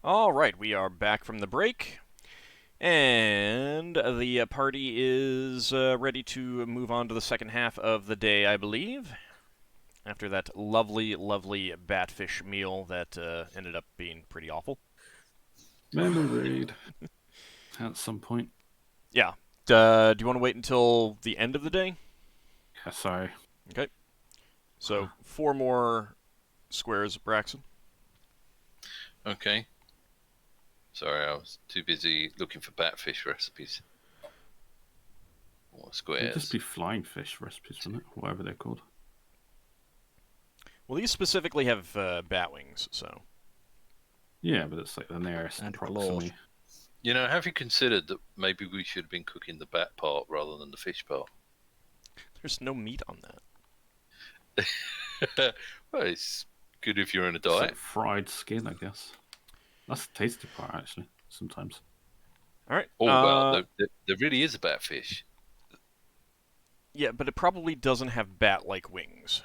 All right, we are back from the break, and the party is ready to move on to the second half of the day, I believe, after that lovely, lovely batfish meal that ended up being pretty awful. Memory read at some point. Yeah. Do you want to wait until the end of the day? Yeah, sorry. Okay. So, 4 more squares, Braxon. Okay. Sorry, I was too busy looking for batfish recipes. Or It'd squares. just be flying fish recipes, wouldn't it? Whatever they're called. Well, these specifically have bat wings, so. Yeah, but it's like the nearest And proximity. You know, have you considered that maybe we should have been cooking the bat part rather than the fish part? There's no meat on that. Well, it's good if you're in a It's like diet. fried skin, I guess. That's the tasty part, actually, sometimes. All right. Oh, well, there really is a batfish. Yeah, but it probably doesn't have bat-like wings.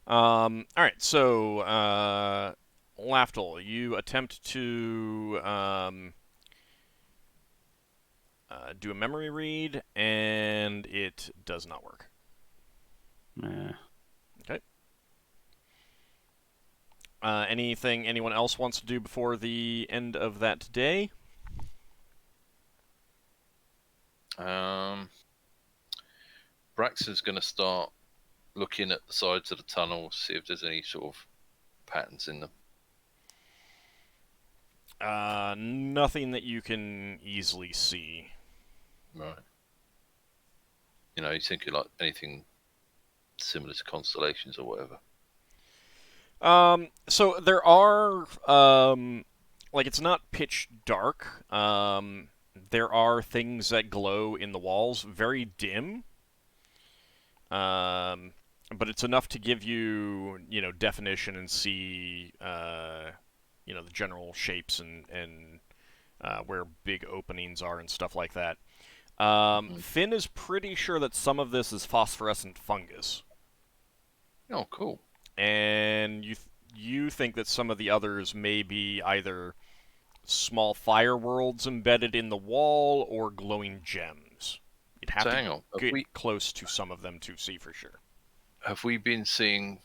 All right, so Lafdul, you attempt to do a memory read, and it does not work. Yeah. Okay. Anything anyone else wants to do before the end of that day? Braxon's going to start looking at the sides of the tunnel, see if there's any sort of patterns in them. Nothing that you can easily see. Right. You know, he's thinking like anything similar to constellations or whatever. So there are, like, it's not pitch dark. There are things that glow in the walls, very dim. But it's enough to give you, definition and see, the general shapes and where big openings are and stuff like that. Finn is pretty sure that some of this is phosphorescent fungus. Oh, cool. And you think that some of the others may be either small fire worlds embedded in the wall or glowing gems. You'd have So to hang on. get close to some of them to see for sure. Have we been seeing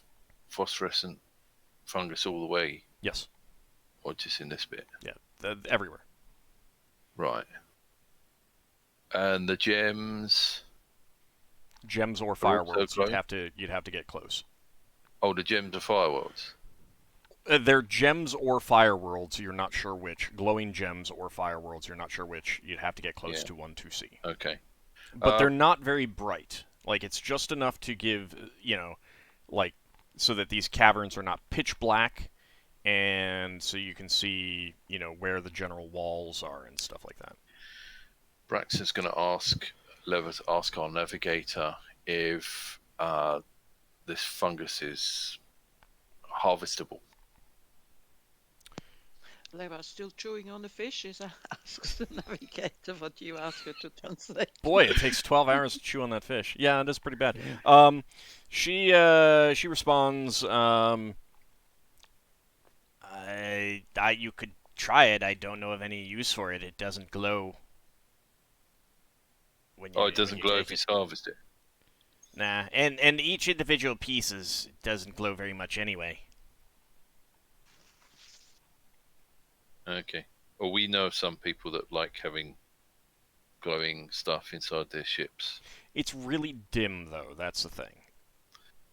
phosphorescent fungus all the way, Yes. or just in this bit? Yeah, everywhere. Right. And the gems. Gems or also fireworks, glowing? you'd have to get close. Oh, the gems are fireworks. They're gems or fireworlds, you're not sure which. Glowing gems or fireworlds, you're not sure which. You'd have to get close to one to see. Okay. But they're not very bright. Like, it's just enough to give, so that these caverns are not pitch black, and so you can see, where the general walls are and stuff like that. Braxton's going to ask our navigator if this fungus is harvestable. Leva still chewing on the fish. Asks the navigator what you ask her to translate. Boy, it takes 12 hours to chew on that fish. Yeah, it is pretty bad. Yeah. She responds, you could try it. I don't know of any use for it. It doesn't glow. It doesn't glow if it's harvested. Nah, and each individual piece doesn't glow very much anyway. Okay. Well, we know some people that like having glowing stuff inside their ships. It's really dim, though. That's the thing.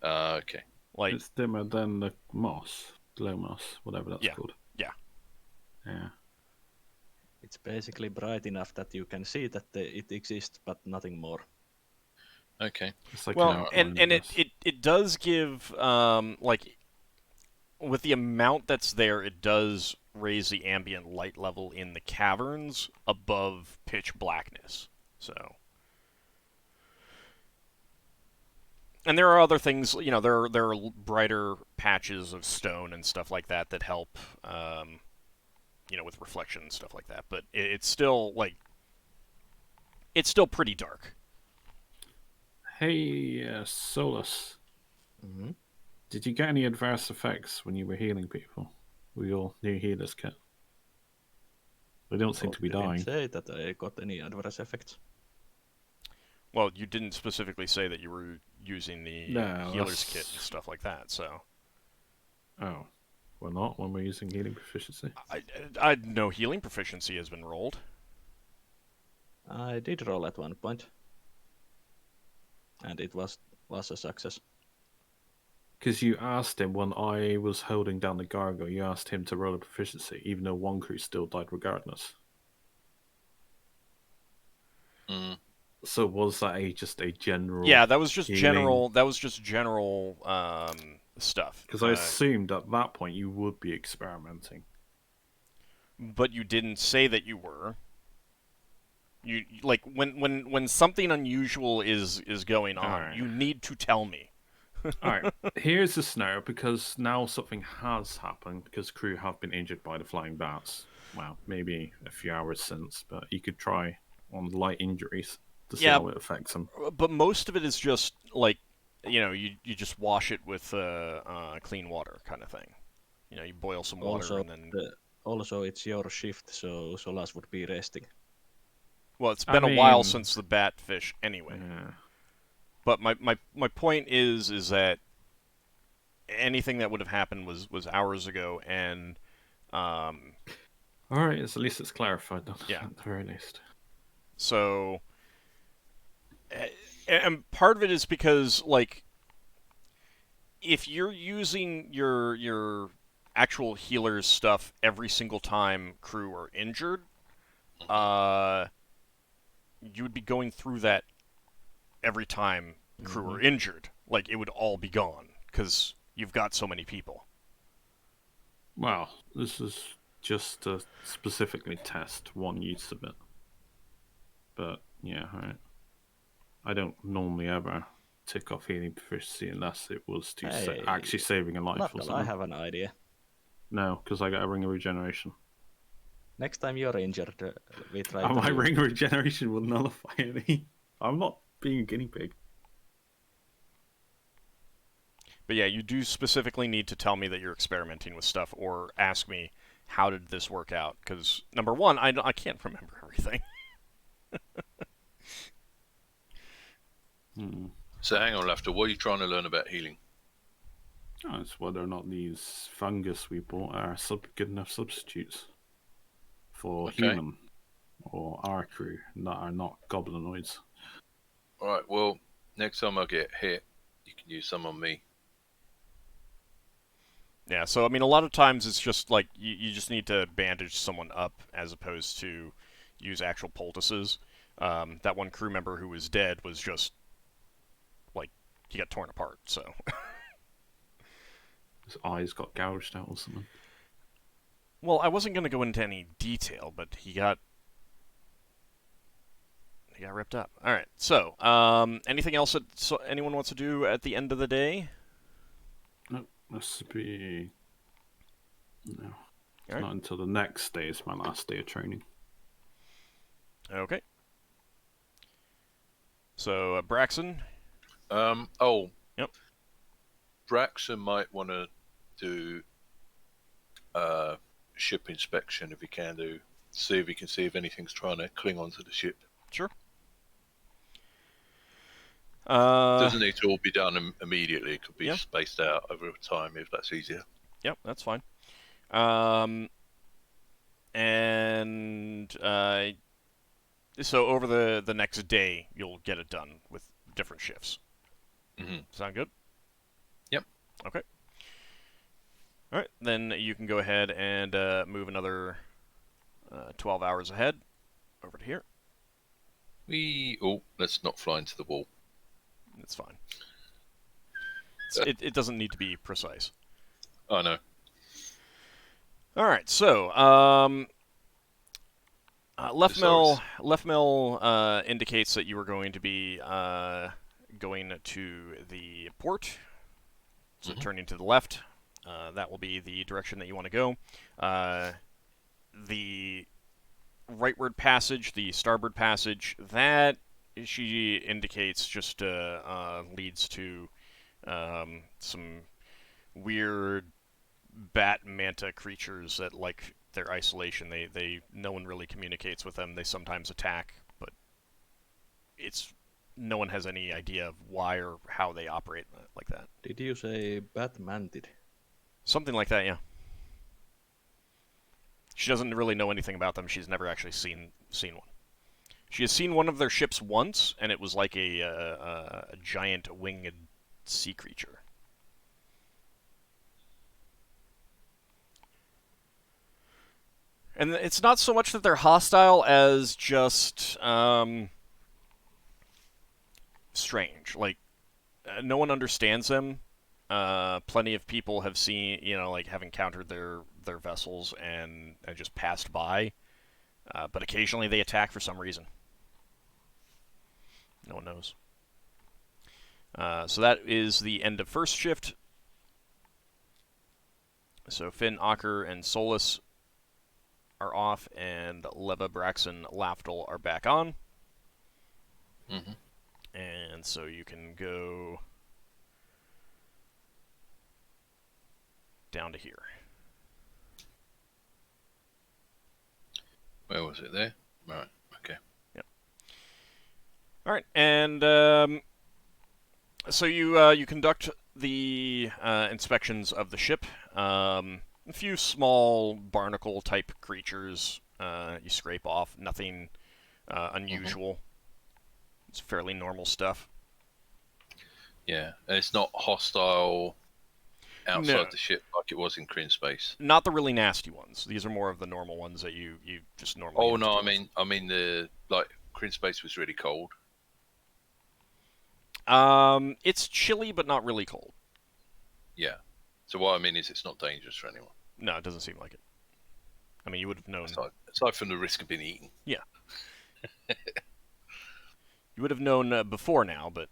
Okay. Like, it's dimmer than the moss, glow moss, whatever that's called. Yeah. Yeah. It's basically bright enough that you can see that it exists, but nothing more. Okay. It's like and it does give, with the amount that's there, it does raise the ambient light level in the caverns above pitch blackness. So, and there are other things, there are brighter patches of stone and stuff like that that help, with reflection and stuff like that. But it's still pretty dark. Hey, Solas. Mm-hmm. Did you get any adverse effects when you were healing people? with your new healer's kit? They don't seem to be Didn't dying. say that I got any adverse effects. Well, you didn't specifically say that you were using the No, healer's that's- kit and stuff like that, so... Oh, we're not when we're using healing proficiency. I no healing proficiency has been rolled. I did roll at one point, and it was a success. Because you asked him when I was holding down the gargoyle, you asked him to roll a proficiency, even though one crew still died regardless. Mm. So was that just a general? Yeah, that was just healing? general. That was just general stuff. Because I assumed at that point you would be experimenting. But you didn't say that you were. You like when something unusual is going on, Alright. you need to tell me. Alright, here's the scenario, because now something has happened, because crew have been injured by the flying bats. Well, maybe a few hours since, but you could try on light injuries to see Yeah. how it affects them. But most of it is just like, you just wash it with clean water kind of thing. You boil some water Also, and then. also it's your shift, so Solas would be resting. Well, it's I been a while mean- since the batfish anyway. Yeah. But my point is that anything that would have happened was hours ago, and Alright, at least it's clarified then. Yeah. At the very least. so, and part of it is because like, if you're using your actual healer's stuff every single time crew are injured, you would be going through that every time crew are injured. Like, it would all be gone because you've got so many people. Well, this is just to specifically test one use of it. But, yeah, alright. I don't normally ever tick off healing proficiency unless it was to Hey, actually saving a life or Lafdul, I something. have an idea. No, because I got a ring of regeneration. Next time you're injured, we try And to my use- ring of regeneration will nullify any. I'm not being a guinea pig. But yeah, you do specifically need to tell me that you're experimenting with stuff, or ask me, how did this work out? Because, number one, I can't remember everything. So hang on, Lafdul, what are you trying to learn about healing? Oh, it's whether or not these fungus we bought are good enough substitutes for Okay. human or our crew that are not goblinoids. Alright, well, next time I get hit, you can use some on me. Yeah, so I mean, a lot of times it's just like you just need to bandage someone up as opposed to use actual poultices. That one crew member who was dead was just like, he got torn apart. So His eyes got gouged out or something. well, I wasn't going to go into any detail, but he got ripped up. All right. So, anything else that anyone wants to do at the end of the day? No, this would be. No. It's Alright. not until the next day is my last day of training. Okay. So, Braxon. Oh. Yep. Braxon might want to do ship inspection if he can do. See if he can see if anything's trying to cling onto the ship. Sure. Doesn't need to all be done immediately. It could be Yeah. spaced out over time if that's easier. Yep, that's fine. And so over the next day, you'll get it done with different shifts. Mm-hmm. Sound good? Yep. Okay. All right, then you can go ahead and move another 12 hours ahead over to here. Let's not fly into the wall. It's fine. It doesn't need to be precise. Oh no. All right, so left mill indicates that you are going to be going to the port. So turning to the left, that will be the direction that you want to go. The rightward passage, the starboard passage, that she indicates just leads to some weird bat manta creatures that like their isolation. No one really communicates with them. They sometimes attack, but it's no one has any idea of why or how they operate like that. Did you say Batmanted? Something like that, yeah. She doesn't really know anything about them. She's never actually seen one. She has seen one of their ships once, and it was like a giant winged sea creature. And it's not so much that they're hostile as just strange. Like, no one understands them. Plenty of people have seen, like have encountered their vessels and just passed by. But occasionally they attack for some reason. No one knows. So that is the end of first shift. So Finn, Ockar, and Solas are off, and Leva, Braxon, Lafdul are back on. Mm-hmm. And so you can go down to here. Where was it there? Right, okay. Yep. All right, and so you conduct the inspections of the ship. A few small barnacle-type creatures you scrape off. Nothing unusual. It's fairly normal stuff. Yeah, and it's not hostile outside No. the ship like it was in Kryn Space. Not the really nasty ones. These are more of the normal ones that you just normally. Oh no, I mean the Kryn Space was really cold. It's chilly but not really cold. Yeah. So what I mean is it's not dangerous for anyone. No, it doesn't seem like it. I mean, you would have known. Aside from the risk of being eaten. Yeah. You would have known before now, but.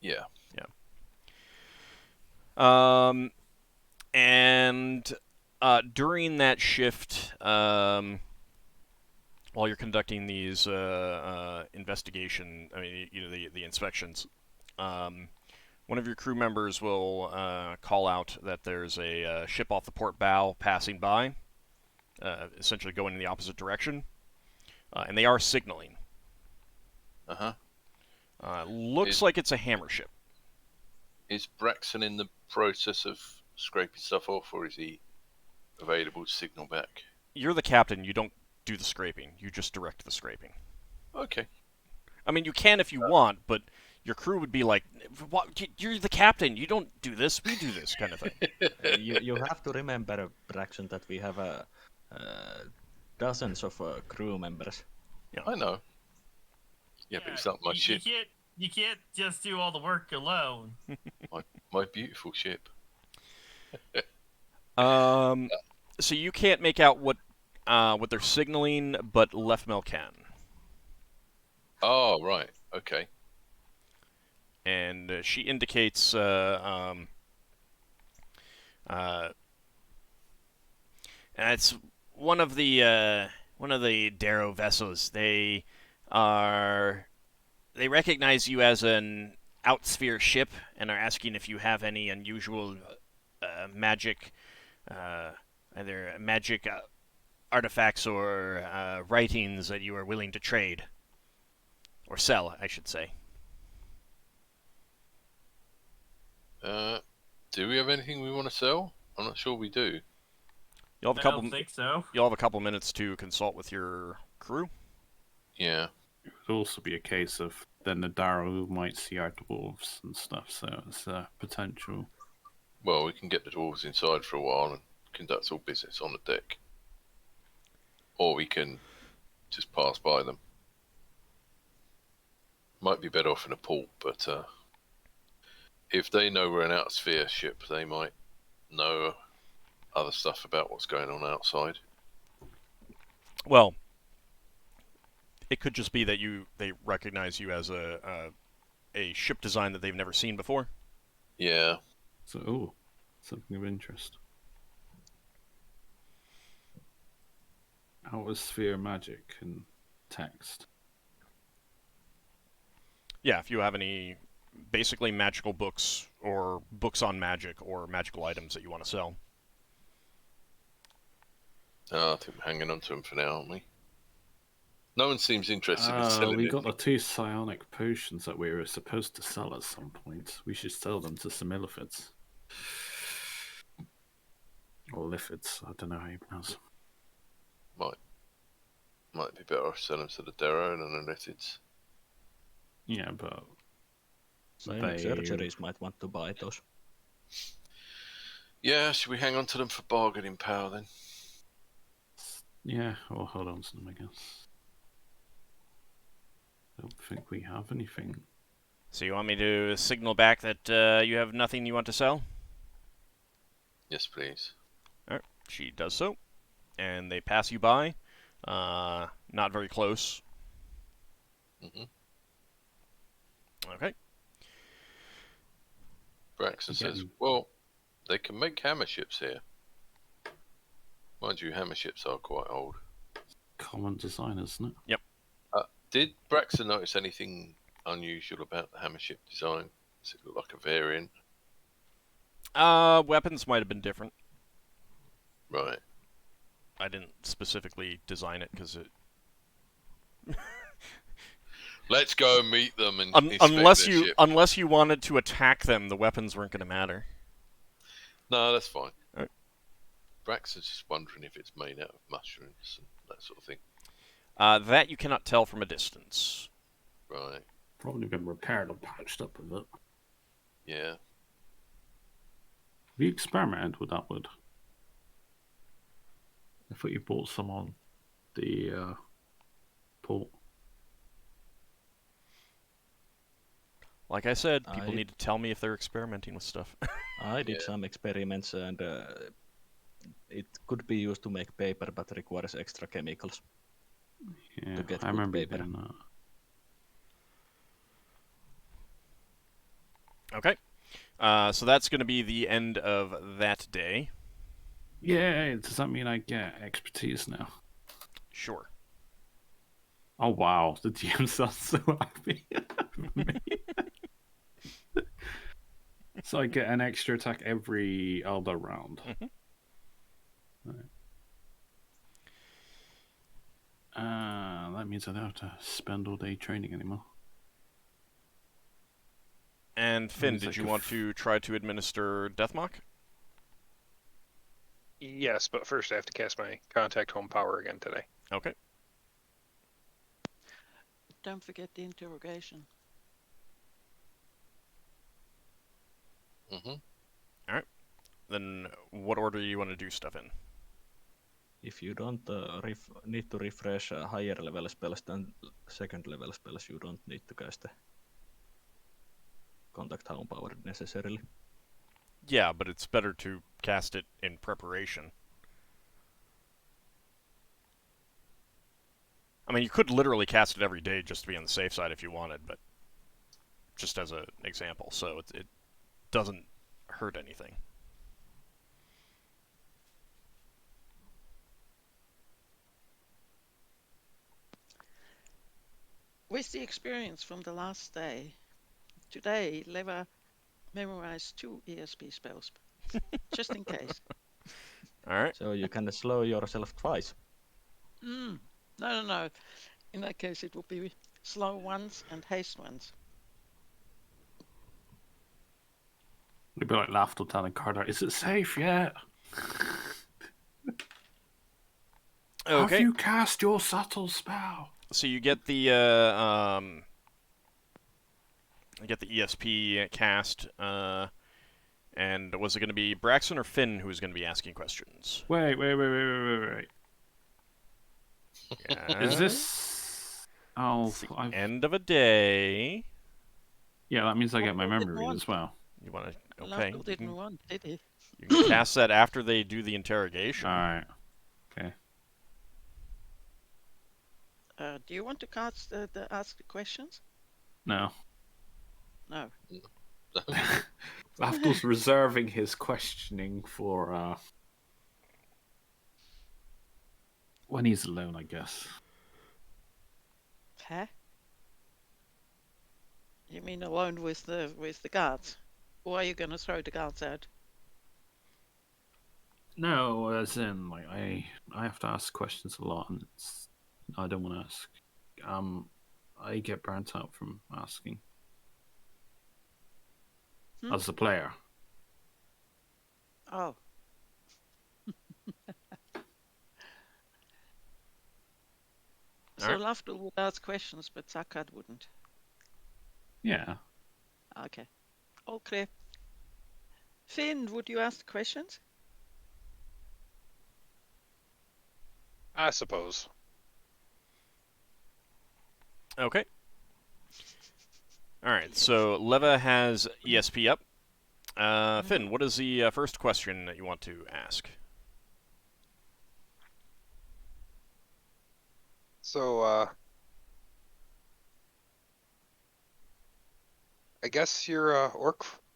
Yeah. And during that shift, while you're conducting these investigation, the inspections, one of your crew members will call out that there's a ship off the port bow passing by, essentially going in the opposite direction, and they are signaling. Looks like it's a hammer ship. Is Braxon in the process of scraping stuff off, or is he available to signal back? You're the captain. You don't do the scraping. You just direct the scraping. Okay. I mean, you can if you want, but your crew would be like, "What? You're the captain. You don't do this. We do this," kind of thing. You have to remember, Braxon, that we have dozens of crew members. Yeah. I know. Yeah, but it's not my ship. You can't just do all the work alone. My beautiful ship. So you can't make out what they're signaling, but Lefmel can. Oh, right. Okay. And she indicates it's one of the Darrow vessels. They recognize you as an Outsphere ship and are asking if you have any unusual magic, either magic artifacts or writings that you are willing to trade. Or sell, I should say. Do we have anything we want to sell? I'm not sure we do. You'll have I don't think so. You'll have a couple minutes to consult with your crew. Yeah. It would also be a case of then the Darrow might see our dwarves and stuff, so it's a potential. Well, we can get the dwarves inside for a while and conduct all business on the deck. Or we can just pass by them. Might be better off in a port, but if they know we're an Outsphere ship, they might know other stuff about what's going on outside. Well, it could just be that they recognize you as a ship design that they've never seen before. Yeah. So, something of interest. Outsphere magic and text. Yeah, if you have any basically magical books or books on magic or magical items that you want to sell. I think we're hanging on to them for now, aren't we? No one seems interested in selling We it. got the 2 psionic potions that we were supposed to sell at some point. We should sell them to some illithids. Or lithids, I don't know how you pronounce them. Might be better off selling to the Darrow and the Lithids. Yeah, but Psionic They- surgeries might want to buy those. Yeah, should we hang on to them for bargaining power then? yeah, we'll hold on to them, I guess. I don't think we have anything. So you want me to signal back that you have nothing you want to sell? Yes, please. She does so, and they pass you by. Not very close. hmm Okay. Braxon says, Again. well, they can make hammer ships here. Mind you, hammer ships are quite old. Common design, isn't it? Did Braxton notice anything unusual about the hammer ship design? Does it look like a variant? Weapons might have been different. Right. I didn't specifically design it because it. Let's go and meet them and inspect unless their you ship. unless you wanted to attack them, the weapons weren't going to matter. No, that's fine. Alright. Braxton's just wondering if it's made out of mushrooms and that sort of thing. That you cannot tell from a distance. Right. Probably been repaired or patched up with it. Yeah. Have you experimented with that wood? I thought you bought some on the port. Like I said, people I- need to tell me if they're experimenting with stuff. I did Yeah. some experiments and it could be used to make paper but requires extra chemicals. Yeah, get I good remember you paper. doing that. Okay. So that's going to be the end of that day. Yeah, does that mean I get expertise now? Sure. Oh wow, the DM sounds so happy. for me. So I get an extra attack every Elder round. Mhm. Right. That means I don't have to spend all day training anymore. And Finn, Means I did you could want to try to administer Deathmock? Yes, but first I have to cast my Contact Home Power again today. Okay. Don't forget the interrogation. hmm Then what order do you want to do stuff in? If you don't need to refresh higher level spells than second level spells, you don't need to cast the Contact Home Power necessarily. Yeah, but it's better to cast it in preparation. I mean, you could literally cast it every day just to be on the safe side if you wanted, but just as an example, so it doesn't hurt anything. With the experience from the last day, today Leva memorized 2 ESP spells, just in case. All right. So you can slow yourself twice. No. In that case, it would be slow ones and haste ones. We'd be like Lafdul telling Carter, "Is it safe yet? Have Okay. you cast your subtle spell?" So you get the ESP cast, and was it going to be Braxon or Finn who was going to be asking questions? Wait. Yeah. Is this? Oh, It's the I've... end of a day? yeah. That means I get my Lafdul didn't memory want. as well. You want to? Okay. Lafdul didn't want, did he? You can cast that after they do the interrogation. All right. Okay. Do you want to cast ask the questions? No. No. Lafdul's reserving his questioning for when he's alone, I guess. Huh? You mean alone with the guards? Or are you going to throw the guards out? No, as in, like, I have to ask questions a lot, and I don't want to ask. I get burnt out from asking. Hmm? As a player. Oh. So Alright. Lafdul would ask questions, but Zakat wouldn't. Yeah. Okay. All clear. Finn, would you ask questions? I suppose. Okay. Alright, so Leva has ESP up. Finn, what is the first question that you want to ask? So, I guess your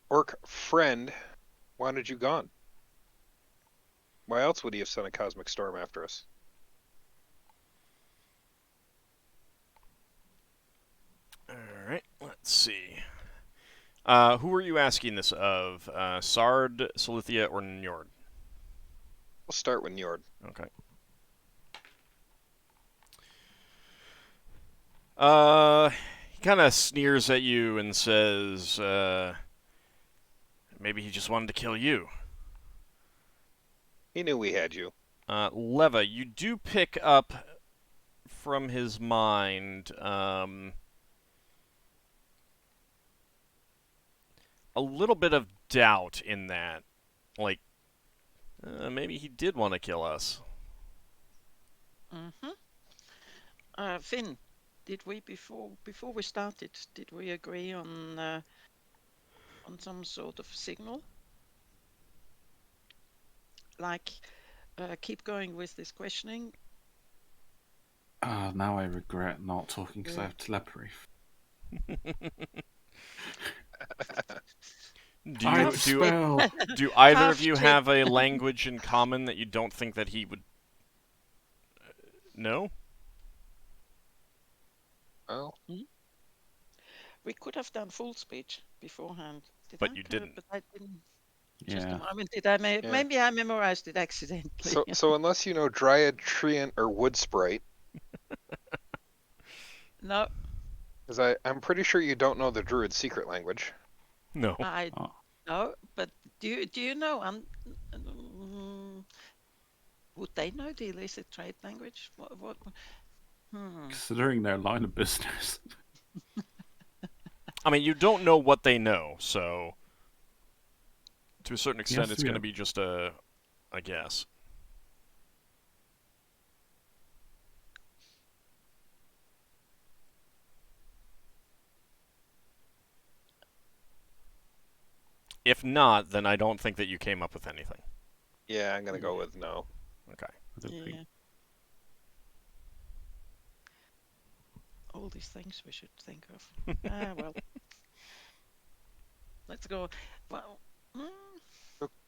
orc friend wanted you gone. Why else would he have sent a cosmic storm after us? Alright, let's see. Who are you asking this of? Sard, Solithia, or Njord? We'll start with Njord. Okay. He kind of sneers at you and says, maybe he just wanted to kill you. He knew we had you. Leva, you do pick up from his mind, a little bit of doubt in that. Like, maybe he did want to kill us. Finn, did we before we started? Did we agree on some sort of signal? Like, keep going with this questioning. Now I regret not talking because I have telepathy. Do either of you have a language in common that you don't think that he would know? Oh, We could have done full speech beforehand. But you didn't. But I didn't. Yeah. Just a moment. Did I? Yeah. Maybe I memorized it accidentally. so unless you know Dryad, Treant, or Wood Sprite, No, because I'm pretty sure you don't know the Druid secret language. No. no. But do you know? Would they know the illicit trade language? What? Considering their line of business. I mean, you don't know what they know, so to a certain extent, Yes, it's yeah. going to be just a guess. If not, then I don't think that you came up with anything. Yeah, I'm gonna go with no. Okay. I don't think. All these things we should think of. Well. Let's go. Well.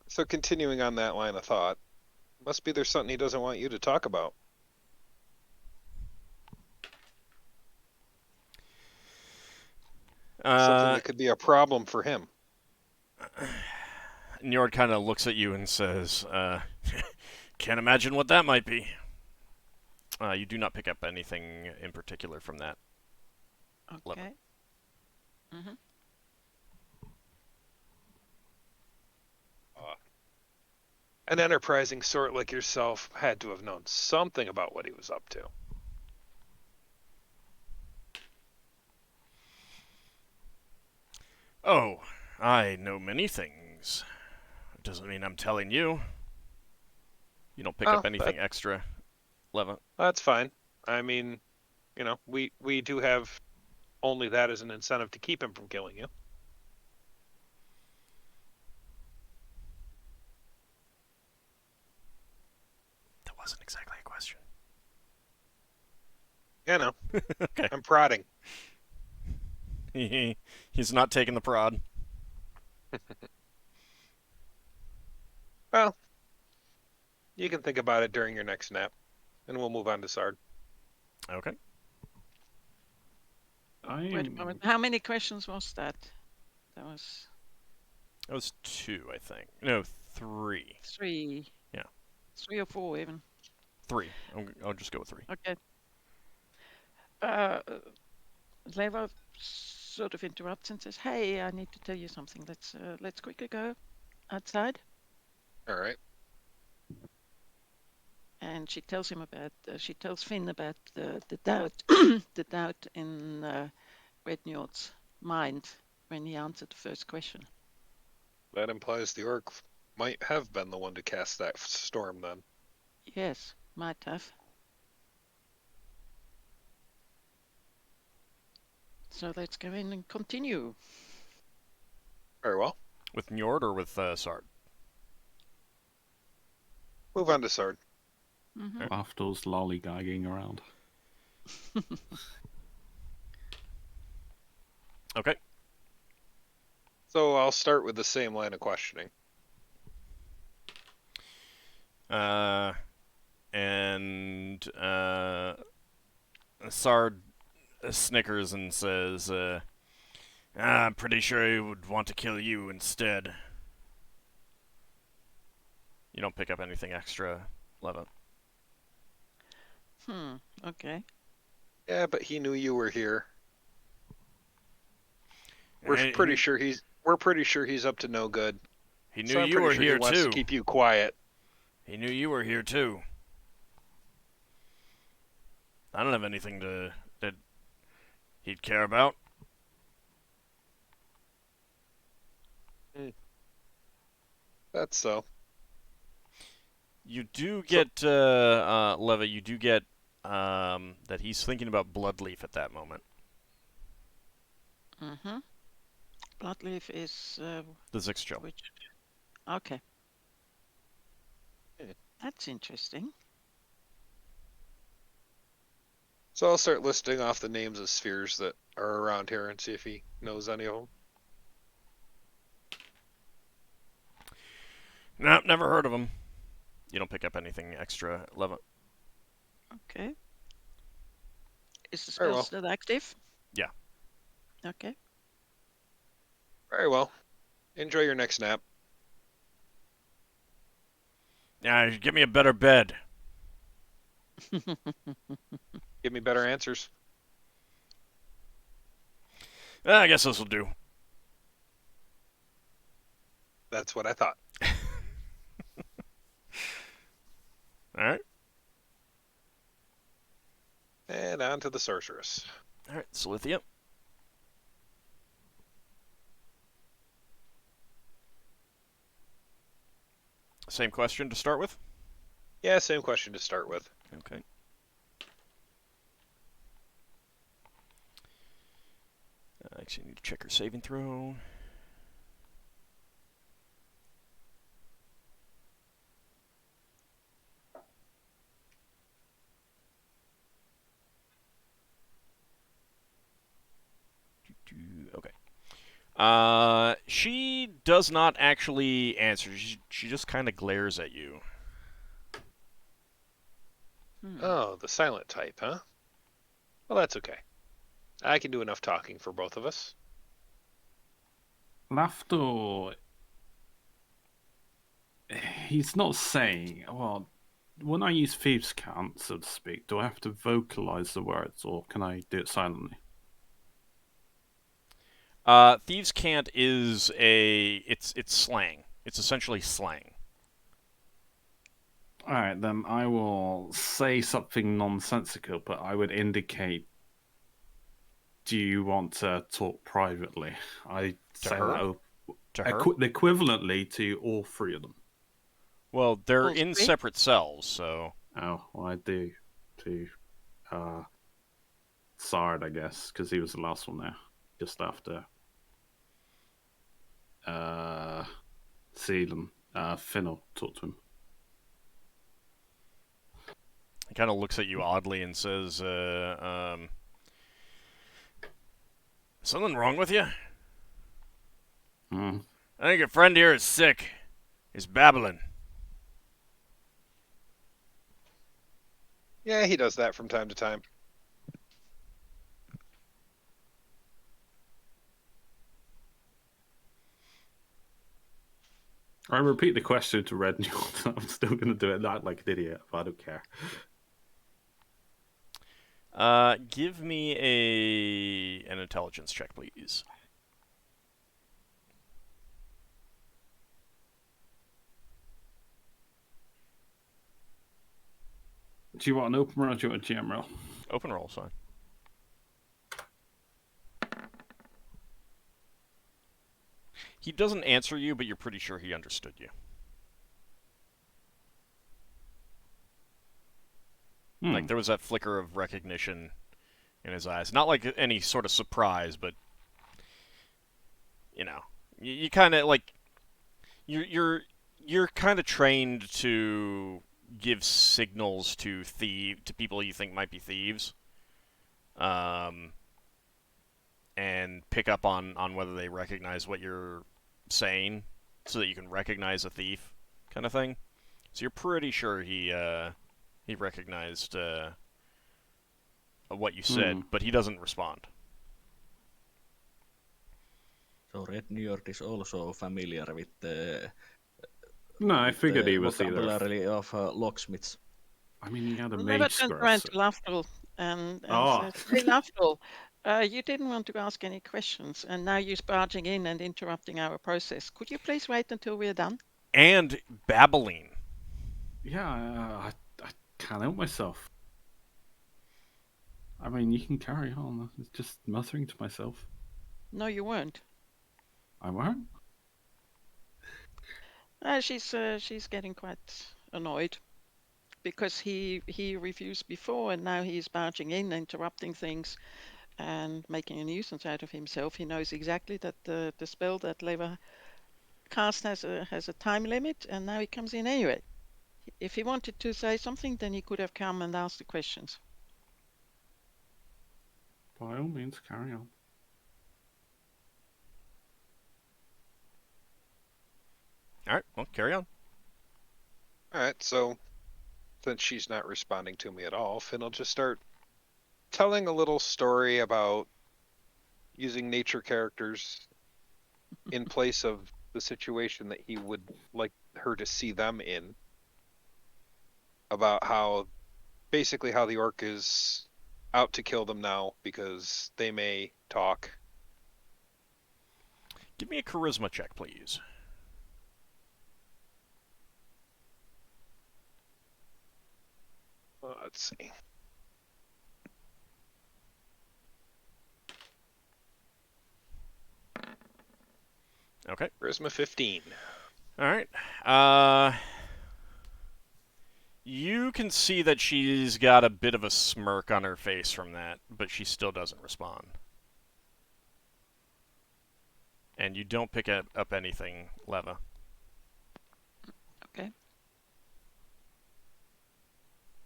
So continuing on that line of thought, must be there's something he doesn't want you to talk about. Something that could be a problem for him. Njord kind of looks at you and says, can't imagine what that might be. You do not pick up anything in particular from that. Okay. An enterprising sort like yourself had to have known something about what he was up to. Oh, I know many things. It doesn't mean I'm telling you. You don't pick up anything extra, Leva. That's fine. I mean, we do have only that as an incentive to keep him from killing you. That wasn't exactly a question. You know, Okay. I'm prodding. He's not taking the prod. Well, you can think about it during your next nap, and we'll move on to Sard. Okay. Wait a moment. How many questions was that? That was 2, I think. No, 3. 3. Yeah. 3 or 4 even. 3. I'll just go with 3. Okay. Leva sort of interrupts and says, "Hey, I need to tell you something. Let's quickly go outside." All right. And she tells him about. She tells Finn about the doubt, the doubt in Rednjord's mind when he answered the first question. That implies the orc might have been the one to cast that storm then. Yes, might have. So let's go in and continue. Very well. With Njord or with Sard? Move on to Sard. Mm-hmm. Lafdul's lollygagging around. Okay. So I'll start with the same line of questioning. Sard snickers and says, I'm pretty sure he would want to kill you instead. You don't pick up anything extra, Leva. Okay. Yeah, but he knew you were here. We're Hey, pretty sure he's up to no good. He knew So I'm you pretty were sure here he wants too. to keep you quiet. He knew you were here too. I don't have anything that he'd care about. That's so. You do get, Leva, you do get that he's thinking about Bloodleaf at that moment. Mm-hmm. Bloodleaf is The Zixchel. which? Okay. Yeah. That's interesting. So I'll start listing off the names of spheres that are around here and see if he knows any of them. Nope, never heard of him. You don't pick up anything extra, Leva. Okay. Is the Very spell well. still active? Yeah. Okay. Very well. Enjoy your next nap. Yeah, give me a better bed. Give me better answers. I guess this will do. That's what I thought. All right. And on to the sorceress. All right, Salithia. Same question to start with? Yeah, same question to start with. Okay. Actually, I need to check her saving throw. Okay. She does not actually answer. She just kind of glares at you. Oh, the silent type, huh? Well, that's okay. I can do enough talking for both of us. Lafdul, he's not saying, well, when I use Thieves' Cant, so to speak, do I have to vocalize the words, or can I do it silently? Thieves' Cant is it's slang. It's essentially slang. Alright, then I will say something nonsensical, but I would indicate, do you want to talk privately? I say her? that To her? equivalently to all three of them. Well, they're All in three? separate cells, so... Oh, well, I do to Sard, I guess, because he was the last one there, just after Seal and Finnel talked to him. He kind of looks at you oddly and says, something wrong with you? Hmm. I think your friend here is sick. He's babbling. Yeah, he does that from time to time. I repeat the question to Red Newt. I'm still going to do it not like an idiot, but I don't care. Give me an intelligence check, please. Do you want an open roll or do you want a GM roll? Open roll, fine. He doesn't answer you, but you're pretty sure he understood you. Like, there was that flicker of recognition in his eyes. Not like any sort of surprise, but, you know, you kind of, like, you're kind of trained to give signals to people you think might be thieves, and pick up on whether they recognize what you're saying, so that you can recognize a thief, kind of thing. So you're pretty sure he recognized what you said, but he doesn't respond. So Red Newt is also familiar with the No, I figured he was either. vocabulary of locksmiths. I mean, he had a Never mage turned square. around So... to Lafdul and Oh. said, "Hey, Lafdul, you didn't want to ask any questions, and now you're barging in and interrupting our process. Could you please wait until we're done?" And babbling. Yeah, I can't help myself. I mean, you can carry on. It's just muttering to myself. No, you weren't. I weren't? She's getting quite annoyed because he refused before, and now he's barging in, interrupting things, and making a nuisance out of himself. He knows exactly that the spell that Leva cast has a time limit, and now he comes in anyway. If he wanted to say something, then he could have come and asked the questions. By all means, carry on. All right, well, carry on. Alright, so since she's not responding to me at all, Finn will just start telling a little story about using nature characters in place of the situation that he would like her to see them in. About how, basically how the orc is out to kill them now because they may talk. Give me a charisma check, please. Let's see. Okay. Charisma 15. All right. You can see that she's got a bit of a smirk on her face from that, but she still doesn't respond. And you don't pick up anything, Leva. Okay.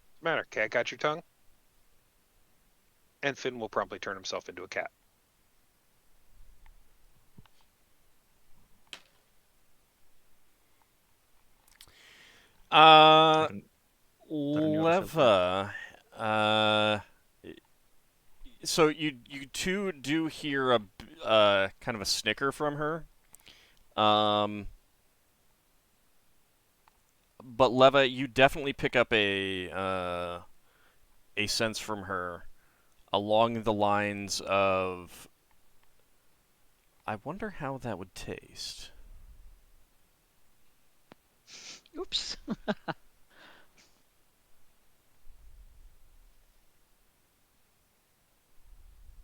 What's the matter? Cat got your tongue? And Finn will promptly turn himself into a cat. Leva, so you two do hear a kind of a snicker from her. But Leva, you definitely pick up a sense from her along the lines of, I wonder how that would taste. Oops.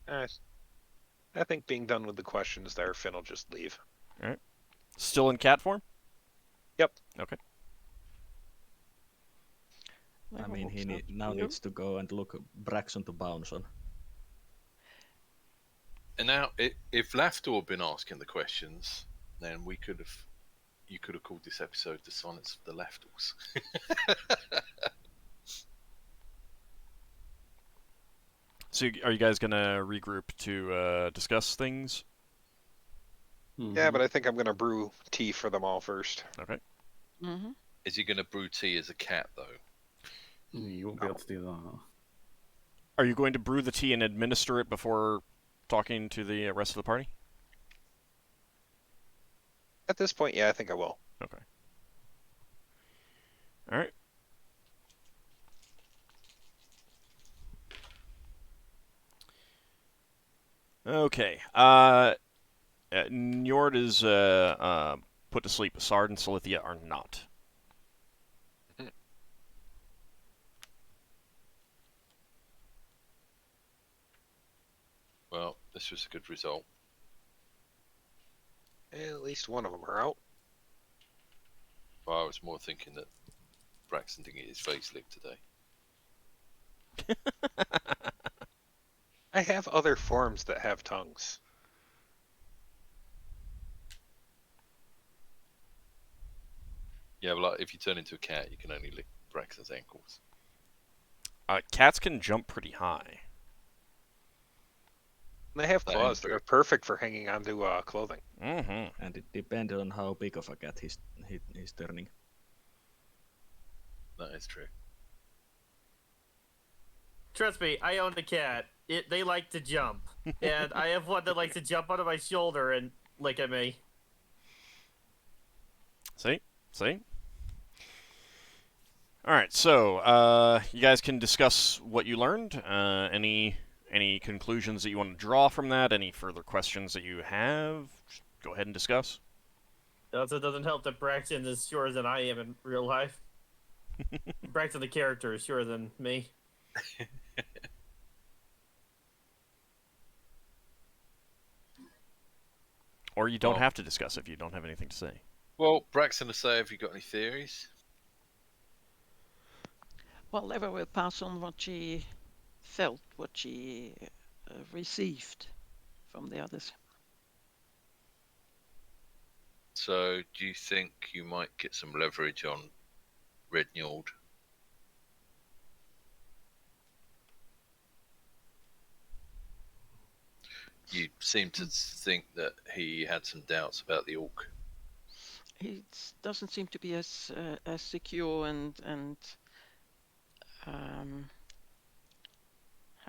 I think being done with the questions there, Finn will just leave. All right. Still in cat form? Yep. Okay. I mean, he needs to go and look Braxon to bounce on. And now, if Lafdul had been asking the questions, then you could have called this episode "The Sonnets of the Lafduls." So are you guys gonna regroup to discuss things? Yeah, but I think I'm gonna brew tea for them all first. Okay. Mm-hmm. Is he going to brew tea as a cat, though? You won't be able to do that. Are you going to brew the tea and administer it before talking to the rest of the party? At this point, yeah, I think I will. Okay. Okay. Njord is put to sleep. Sard and Silithia are not. Well, this was a good result. At least one of them are out. But I was more thinking that Braxton didn't get his face licked today. I have other forms that have tongues. Yeah, but like, if you turn into a cat, you can only lick Braxton's ankles. Cats can jump pretty high. And they have That claws is that true. are perfect for hanging onto clothing. Mm-hmm. And it depends on how big of a cat he's turning. That is true. Trust me, I own a cat. They like to jump, and I have one that likes to jump onto my shoulder and lick at me. See? All right, so you guys can discuss what you learned. Any conclusions that you want to draw from that? Any further questions that you have? Just go ahead and discuss. It also doesn't help that Braxton is shorter than I am in real life. Braxton, the character, is shorter than me. Or you don't Well- have to discuss if you don't have anything to say. Well, Braxton, to say, have you got any theories? Well, Eva will pass on what she felt, what she received from the others. So, do you think you might get some leverage on Red Njord? You seem to think that he had some doubts about the orc. He doesn't seem to be as secure and how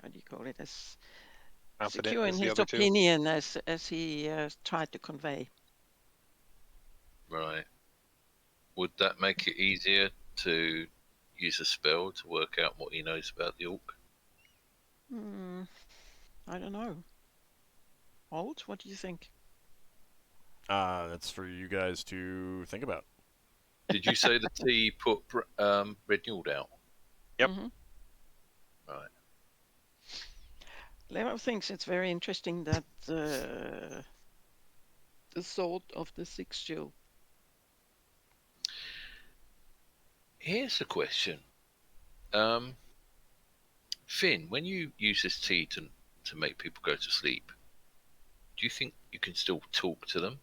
do you call it, as Confident secure in as the his other two. opinion as he tried to convey. Right. Would that make it easier to use a spell to work out what he knows about the orc? I don't know. Old, what do you think? That's for you guys to think about. Did you say that he put Red Njord out? Yep. Mhm. Right. Leo thinks it's very interesting that the sword of the six-jewel. Here's a question. Finn, when you use this tea to make people go to sleep, do you think you can still talk to them?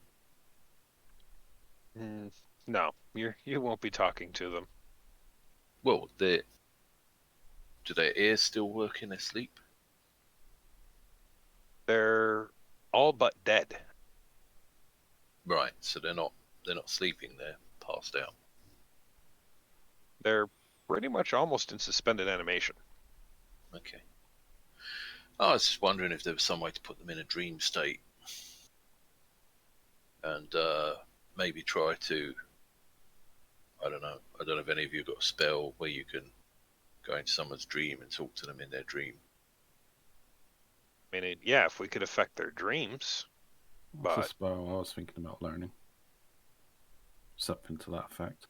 No, you won't be talking to them. Well, do their ears still work in their sleep? They're all but dead. Right, so they're not sleeping, they're passed out. They're pretty much almost in suspended animation. Okay. I was just wondering if there was some way to put them in a dream state. And maybe try to, I don't know if any of you got a spell where you can go into someone's dream and talk to them in their dream. I mean, yeah, if we could affect their dreams. What's But- a spell I was thinking about learning? Something to that effect.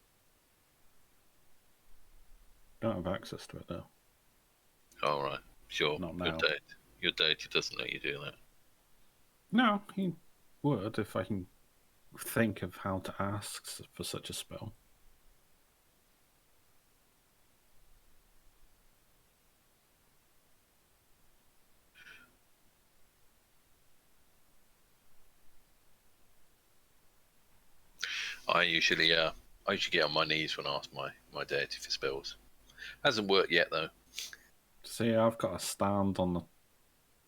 Don't have access to it though. All right, sure. Not now. Your deity doesn't let you do that. No, he would if I can think of how to ask for such a spell. I usually get on my knees when I ask my deity for spells. Hasn't worked yet though. See, I've got to stand on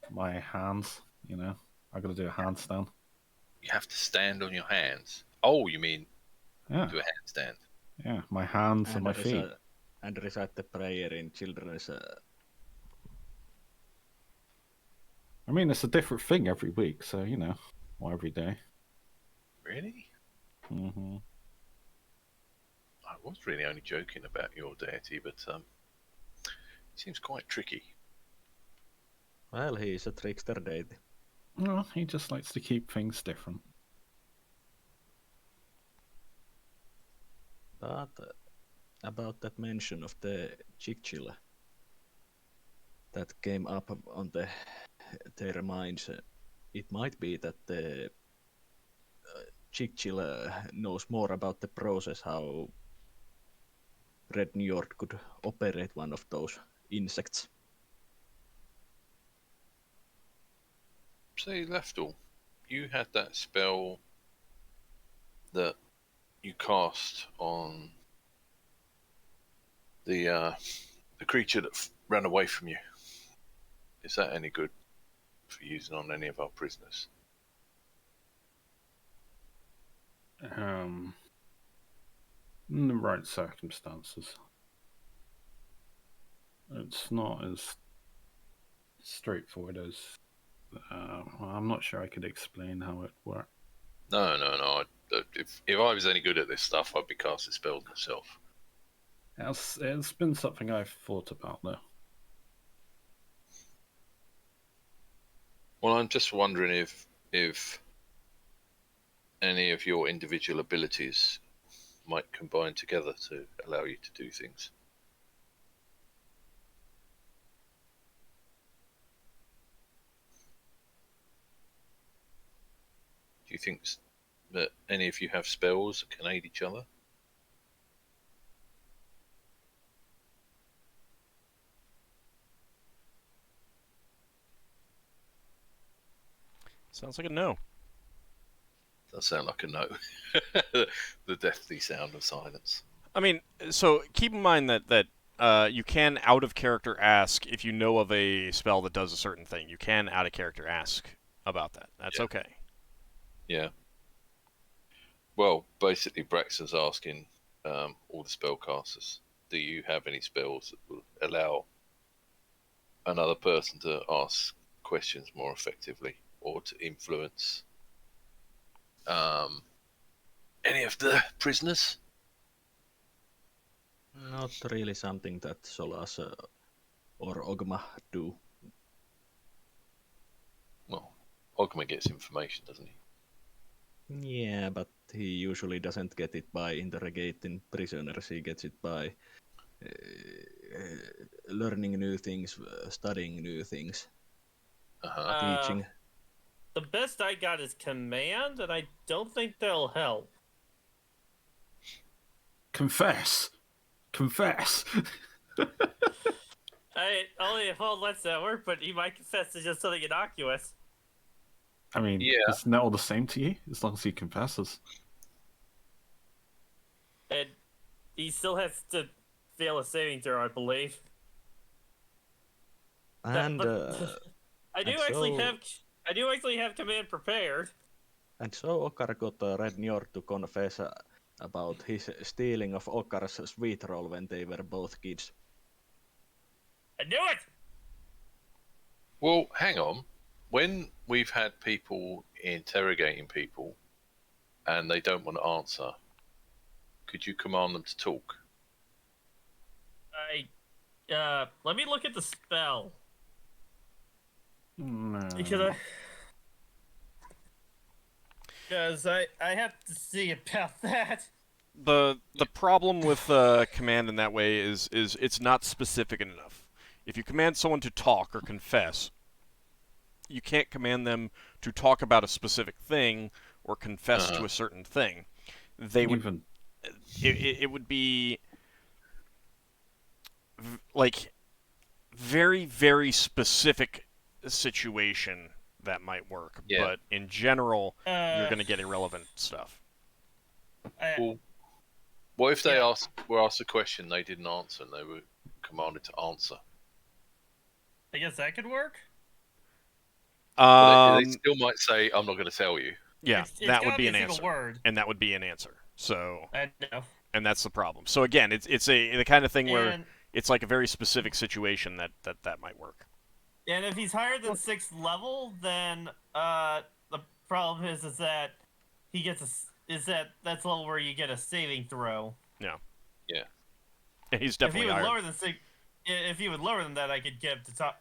my hands, you know. I've got to do a handstand. You have to stand on your hands. Oh, you mean Yeah, do a handstand? yeah, my hands and my feet. And recite the prayer in children's. I mean, it's a different thing every week, so, you know, or every day. Really? Mm-hmm. I was really only joking about your deity, but it seems quite tricky. Well, he is a trickster deity. Well, he just likes to keep things different. But about that mention of the chick that came up on their minds, it might be that the chick knows more about the process how Red Njord could operate one of those insects. Say, Lafdul, you had that spell that you cast on the creature that ran away from you. Is that any good for using on any of our prisoners? In the right circumstances. It's not as straightforward as... I'm not sure I could explain how it worked. No. If I was any good at this stuff, I'd be casting spells myself. It's been something I've thought about, though. Well, I'm just wondering if any of your individual abilities might combine together to allow you to do things. Do you think that any of you have spells that can aid each other? Sounds like a no. Does sound like a no. The deathly sound of silence. I mean, so keep in mind that you can out of character ask if you know of a spell that does a certain thing. You can out of character ask about that. That's okay. Yeah. Well, basically, Braxon's asking all the spellcasters, do you have any spells that will allow another person to ask questions more effectively or to influence any of the prisoners? Not really something that Solas or Ogma do. Well, Ockar gets information, doesn't he? Yeah, but he usually doesn't get it by interrogating prisoners. He gets it by learning new things, studying new things, teaching. The best I got is command, and I don't think they'll help. Confess! I only if Paul lets that work, but he might confess to just something innocuous. I mean, Yeah. isn't that all the same to you? As long as he confesses. And he still has to fail a saving throw, I believe. And I do and actually have command prepared. And so Ockar got Red Njord to confess about his stealing of Okkar's sweet roll when they were both kids. I knew it! Well, hang on. When we've had people interrogating people and they don't want to answer, could you command them to talk? Let me look at the spell. No. Because I have to see about that. The problem with command in that way is it's not specific enough. If you command someone to talk or confess, you can't command them to talk about a specific thing or confess to a certain thing. They would it would be like very, very specific situation that might work. Yeah. But in general, you're going to get irrelevant stuff. Well, what if they were asked a question they didn't answer and they were commanded to answer? I guess that could work. They still might say, "I'm not going to tell you." Yeah, It's that would gotta be a an single answer, word. and that would be an answer. So, I know. and that's the problem. So again, it's the kind of thing where And, it's like a very specific situation that might work. and if he's higher than 6th level, then the problem is that he gets that's the level where you get a saving throw. Yeah. Yeah. And he's If definitely he was higher. lower than 6, if he was lower than that, I could get to talk.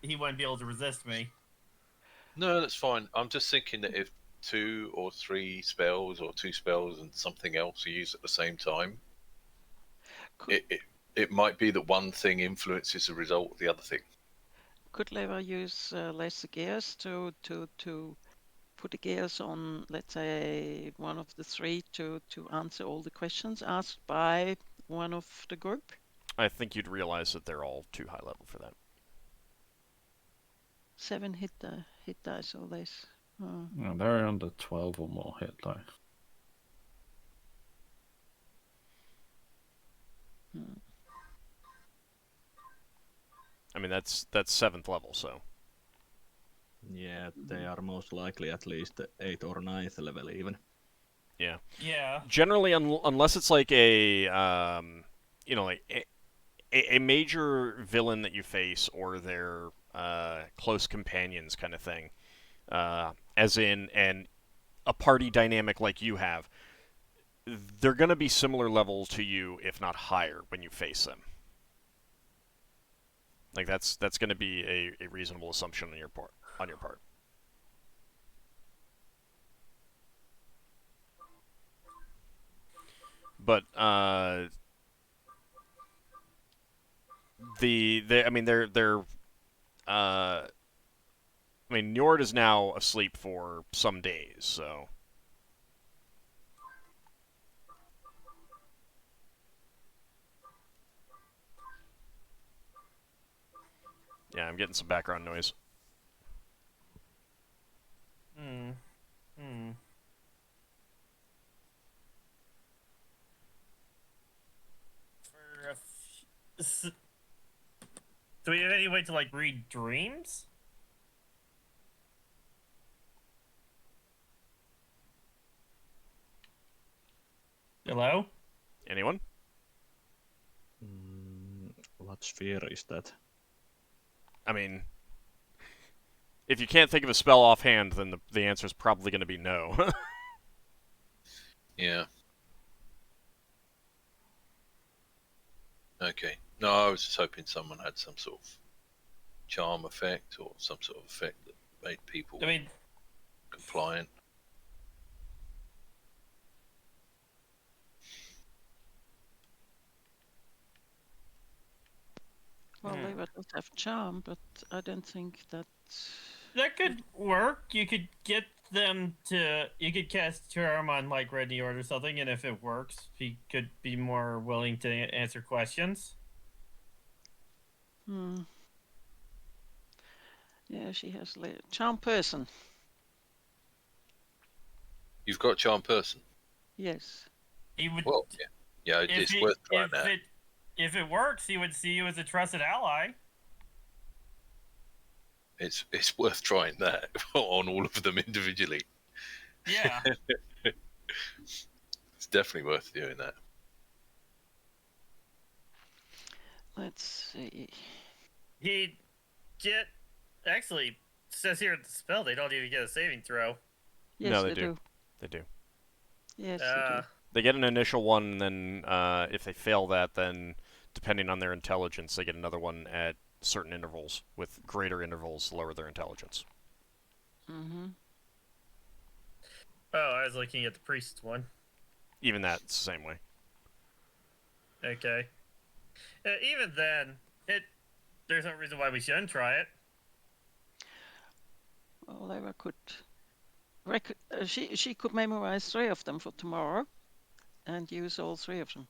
He wouldn't be able to resist me. No, that's fine. I'm just thinking that if 2 or 3 spells or 2 spells and something else are used at the same time, Could, it might be that one thing influences the result of the other thing. could Leva use less gears to put the gears on, let's say, one of the three to answer all the questions asked by one of the group? I think you'd realize that they're all too high level for that. 7 hit dice or less. Oh. No, they're under 12 or more hit die. I mean, that's 7th level, so. Yeah, they are most likely at least 8th or 9th level even. Yeah. Yeah. Generally, unless it's like a, like a major villain that you face or their close companions kind of thing, as in a party dynamic like you have, they're going to be similar level to you, if not higher, when you face them. Like that's going to be a reasonable assumption on your part. But Njord is now asleep for some days, so. Yeah, I'm getting some background noise. Do we have any way to like read dreams? Hello? Anyone? What sphere is that? I mean, if you can't think of a spell offhand, then the answer is probably going to be no. Yeah. Okay. No, I was just hoping someone had some sort of charm effect or some sort of effect that made people compliant. Well, Leva does have charm, but I don't think that could work. You could get them to. You could cast charm on like Red Njord or something, and if it works, he could be more willing to answer questions. Yeah, she has charm person. You've got charm person. Yes. He would. Well, yeah, it's worth trying that. If it works, he would see you as a trusted ally. It's worth trying that on all of them individually. Yeah. It's definitely worth doing that. Let's see. Actually, says here at the spell they don't even get a saving throw. Yes, no, they do. They do. Yes, they do. They get an initial one, and then if they fail that, then depending on their intelligence, they get another one at certain intervals. With greater intervals, lower their intelligence. Mm-hmm. Oh, I was looking at the priest one. Even that's the same way. Okay. Even then, there's no reason why we shouldn't try it. Well, Leva could. She could memorize 3 of them for tomorrow, and use all 3 of them.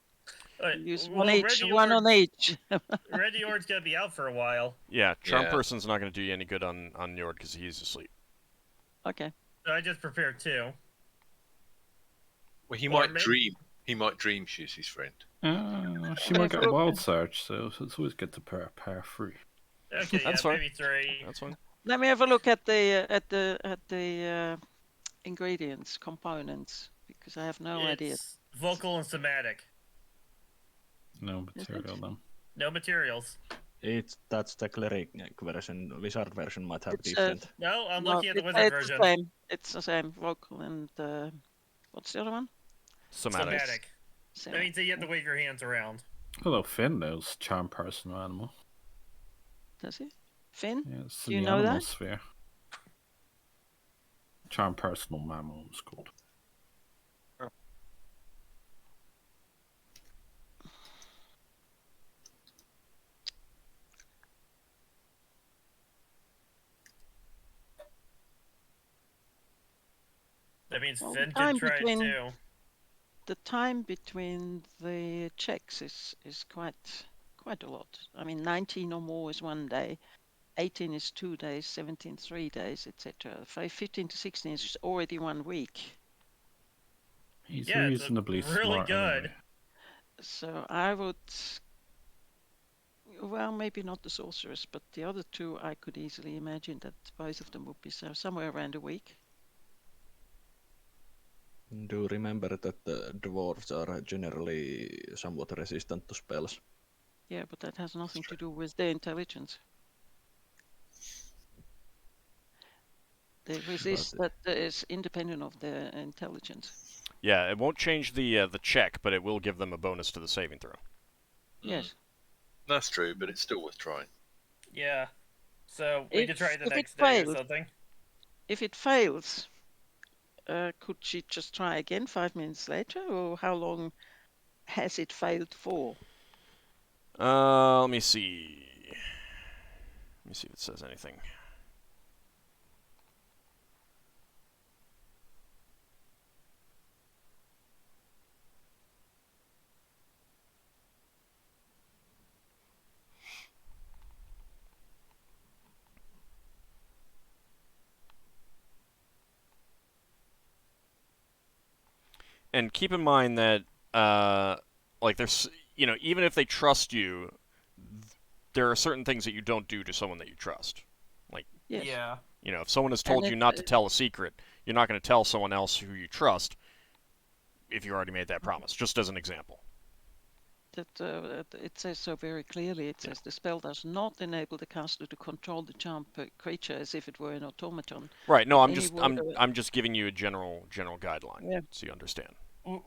Use one on each. Red Njord's gonna be out for a while. Yeah, charm person's not going to do you any good on Njord because he's asleep. Okay. So I just prepared 2. Well, he might dream. He might dream she's his friend. She might get a wild search, so it's always good to pair 3. Okay, That's yeah, fine. maybe 3. That's fine. Let me have a look at the ingredients, components, because I have no idea. Vocal and somatic. No material then. No materials. That's the cleric version. Wizard version might have It's, different. No, I'm looking at the wizard it's version. The same. It's the same. Vocal and what's the other one? Somatic. That means that you have to wave your hands around. Although Finn knows charm person or animal. Does he? Finn? Yeah, it's Do in you the know animal that? sphere. Charm Personal Mammal was called. That means Well, Finn could try it too. the time between the checks is quite a lot. I mean, 19 or more is 1 day, 18 is 2 days, 17 3 days, etc. 15 to 16 is already 1 week. He's Yeah, it's reasonably really smart. good. Anyway. So I would, well, maybe not the sorceress, but the other two, I could easily imagine that both of them would be somewhere around a week. Do remember that the dwarves are generally somewhat resistant to spells. Yeah, but that has nothing to do with their intelligence. They resist that is independent of their intelligence. Yeah, it won't change the check, but it will give them a bonus to the saving throw. Yes. That's true, but it's still worth trying. Yeah. So we could try it the If it next day or fails, something. If it fails, could she just try again 5 minutes later, or how long has it failed for? Let me see. Let me see if it says anything. And keep in mind that, like, there's, even if they trust you, there are certain things that you don't do to someone that you trust. Like, Yes. Yeah. If someone has told you not to tell a secret, you're not going to tell someone else who you trust if you already made that promise, just as an example. That it says so very clearly. It says the spell does not enable the caster to control the charmed creature as if it were an automaton. Right. No, With I'm any just word I'm just giving you a general guideline, Yeah. so you understand.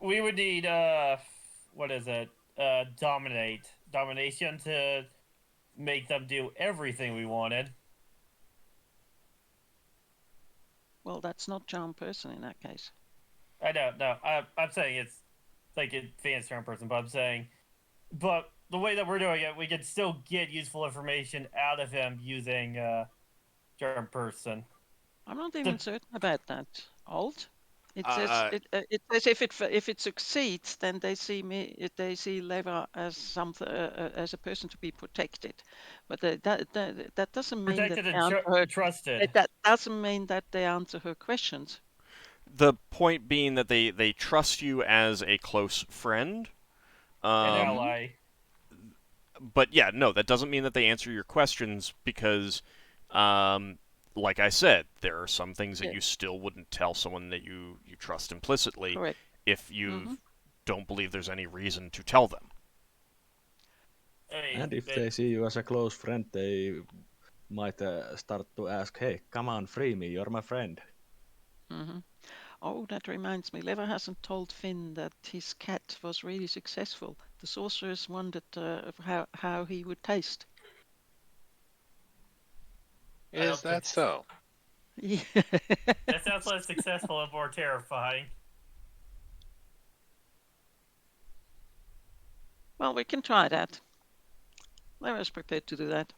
We would need what is it? Domination to make them do everything we wanted. Well, that's not charm person in that case. I don't know. I'm saying it's like advanced charm person, but I'm saying, but the way that we're doing it, we can still get useful information out of him using charm person. I'm not even certain about that. Alt. It says Uh, it says if it succeeds, then they see Leva as something as a person to be protected, but that doesn't mean Protected that and they answer her. trusted. That doesn't mean that they answer her questions. The point being that they trust you as a close friend. An ally. But yeah, no, that doesn't mean that they answer your questions because, like I said, there are some things that you still wouldn't tell someone that you trust implicitly. Correct. If you don't believe there's any reason to tell them. And if they see you as a close friend, they might start to ask, hey, come on, free me, you're my friend. Oh, that reminds me. Leva hasn't told Finn that his cat was really successful. The sorceress wondered how he would taste. Is that so? Yeah. That sounds less successful and more terrifying. Well, we can try that. Leva's prepared to do that.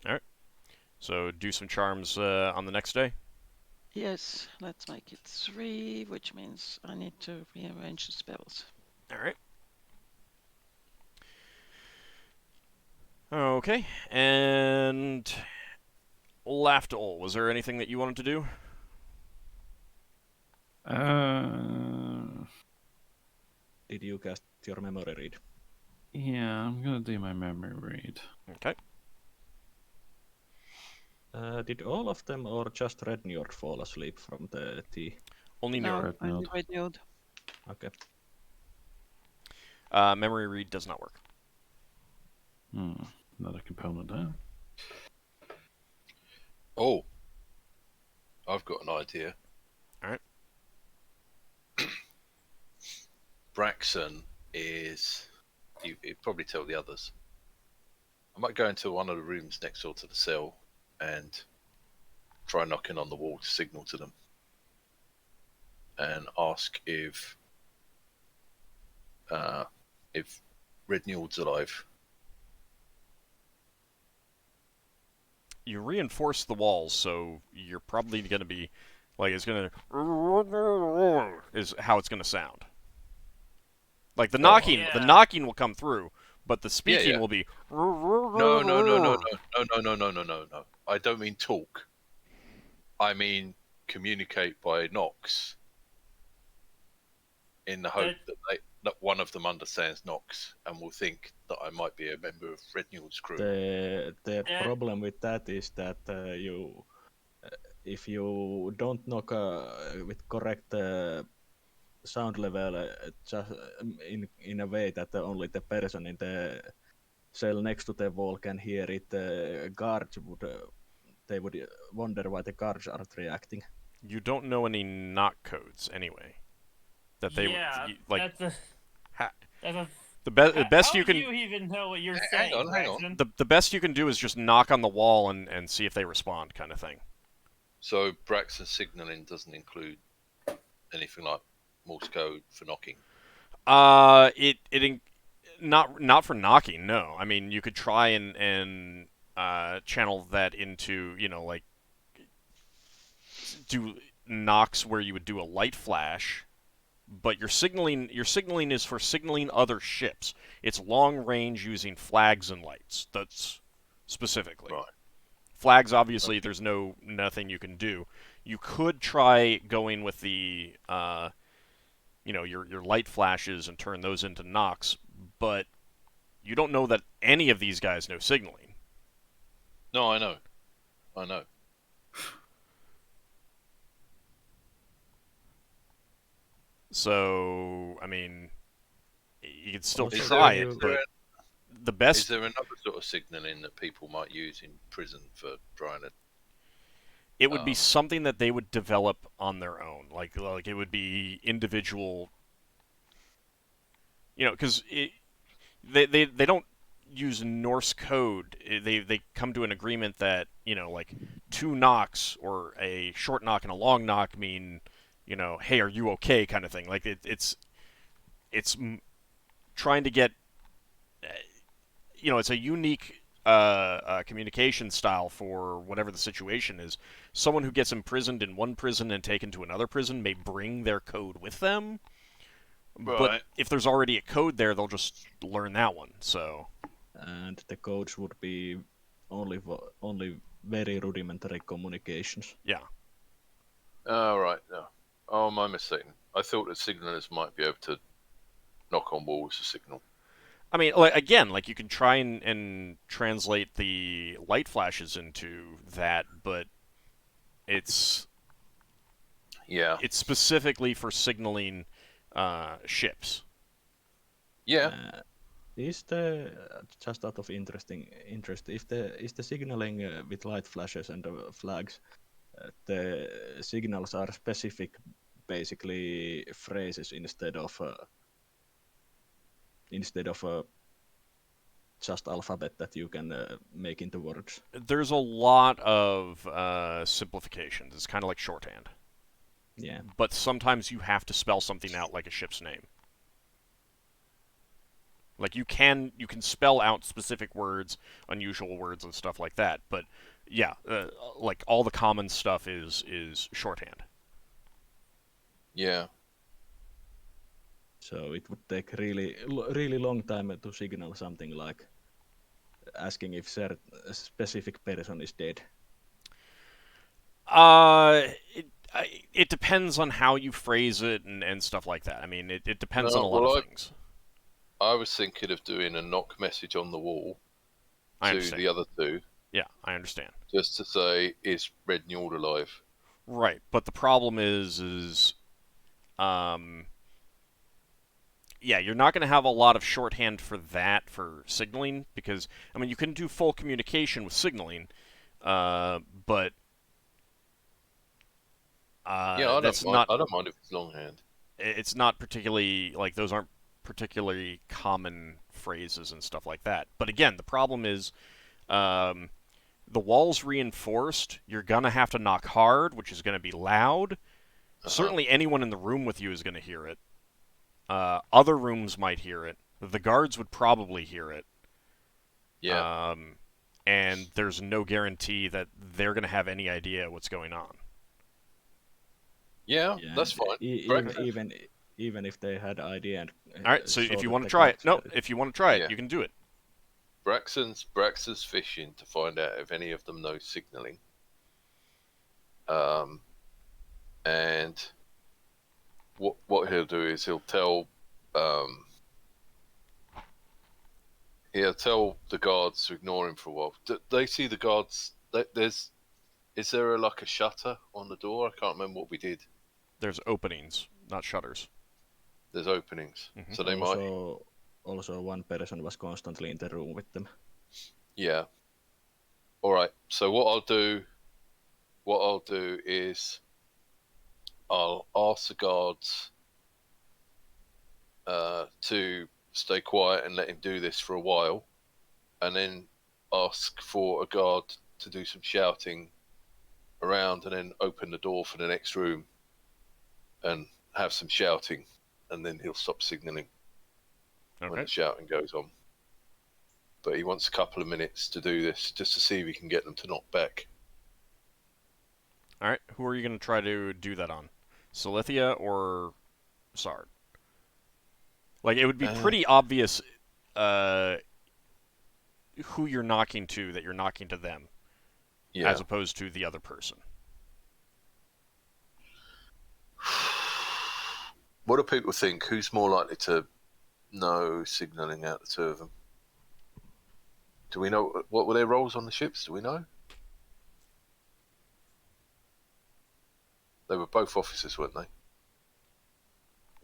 All right. So do some charms on the next day. Yes, let's make it 3, which means I need to rearrange the spells. All right. Okay, and Lafdul, was there anything that you wanted to do? Did you cast your memory read? Yeah, I'm gonna do my memory read. Okay. Did all of them or just Rednjord fall asleep from the tea? Only No, Nerd. only Rednjord. Okay. Memory read does not work. Another component there. Oh, I've got an idea. All right. Braxon is. You'd probably tell the others. I might go into one of the rooms next door to the cell and try knocking on the wall to signal to them. and ask if Red Njord's alive. You reinforce the walls, so you're probably going to be like it's going to is how it's going to sound. Like the knocking, yeah. the knocking will come through, but the speaking yeah. will be. No. I don't mean talk. I mean communicate by knocks. In the hope that one of them understands knocks and will think that I might be a member of Red Njord's crew. The problem with that is that if you don't knock with correct sound level, just in a way that only the person in the cell next to the wall can hear it, guards would they would wonder why the guards aren't reacting. You don't know any knock codes anyway. That they would like. The best you can. How do you even know what you're Hang saying, on. Braxon? The best you can do is just knock on the wall and see if they respond, kind of thing. So Braxon signaling doesn't include anything like Morse code for knocking. Not for knocking. No, I mean you could try and channel that into like do knocks where you would do a light flash. But your signaling is for signaling other ships. It's long range using flags and lights. That's specifically. Right. Flags, obviously, there's nothing you can do. You could try going with the your light flashes and turn those into knocks, but you don't know that any of these guys know signaling. No, I know. So, I mean, you could still Also, try it, but the best... Is there another sort of signaling that people might use in prison for trying to... It would be something that they would develop on their own. Like it would be individual... because they don't use Norse code. They come to an agreement that, like 2 knocks or a short knock and a long knock mean... hey, are you okay, kind of thing. Like it's trying to get, it's a unique communication style for whatever the situation is. Someone who gets imprisoned in one prison and taken to another prison may bring their code with them, Right. but if there's already a code there, they'll just learn that one. So, and the codes would be only very rudimentary communications. Yeah. Oh, right. No. Oh, my mistake. I thought that signalers might be able to knock on walls to signal. I mean, like you can try and translate the light flashes into that, but it's specifically for signaling ships. Yeah. Is the just out of interest, is the signaling with light flashes and flags, the signals are specific, basically phrases instead of just alphabet that you can make into words. There's a lot of simplifications. It's kind of like shorthand. Yeah. But sometimes you have to spell something out like a ship's name. Like you can spell out specific words, unusual words, and stuff like that. But yeah, like all the common stuff is shorthand. Yeah. So it would take really long time to signal something like asking if a specific person is dead. It depends on how you phrase it and stuff like that. I mean, it depends on a lot of things. I was thinking of doing a knock message on the wall to the other 2. Yeah, I understand. Just to say, is Red Njord alive? Right, but the problem is yeah, you're not going to have a lot of shorthand for that, for signaling, because, I mean, you can do full communication with signaling, but yeah, I don't mind if it's longhand. It's not particularly, like, those aren't particularly common phrases and stuff like that. But again, the problem is, the wall's reinforced, you're going to have to knock hard, which is going to be loud, Certainly anyone in the room with you is going to hear it. Other rooms might hear it. The guards would probably hear it. Yeah. And there's no guarantee that they're going to have any idea what's going on. Yeah, that's fine. Even if they had idea and all right, so if you want to try it, if you want to try it, you can do it. Braxon's fishing to find out if any of them know signaling. And what he'll do is he'll tell the guards to ignore him for a while. They see the guards. Is there a shutter on the door? I can't remember what we did. There's openings, not shutters. There's openings, so they might. Also, one person was constantly in the room with them. Yeah. All right. So what I'll do is I'll ask the guards to stay quiet and let him do this for a while, and then ask for a guard to do some shouting around, and then open the door for the next room and have some shouting, and then he'll stop signaling when the shouting goes on. But he wants a couple of minutes to do this, just to see if he can get them to knock back. All right, who are you going to try to do that on? Silithia or Sard? It would be pretty obvious who you're knocking to, that you're knocking to them, as opposed to the other person. What do people think? Who's more likely to know signaling out the two of them? Do we know what were their roles on the ships? Do we know? They were both officers, weren't they?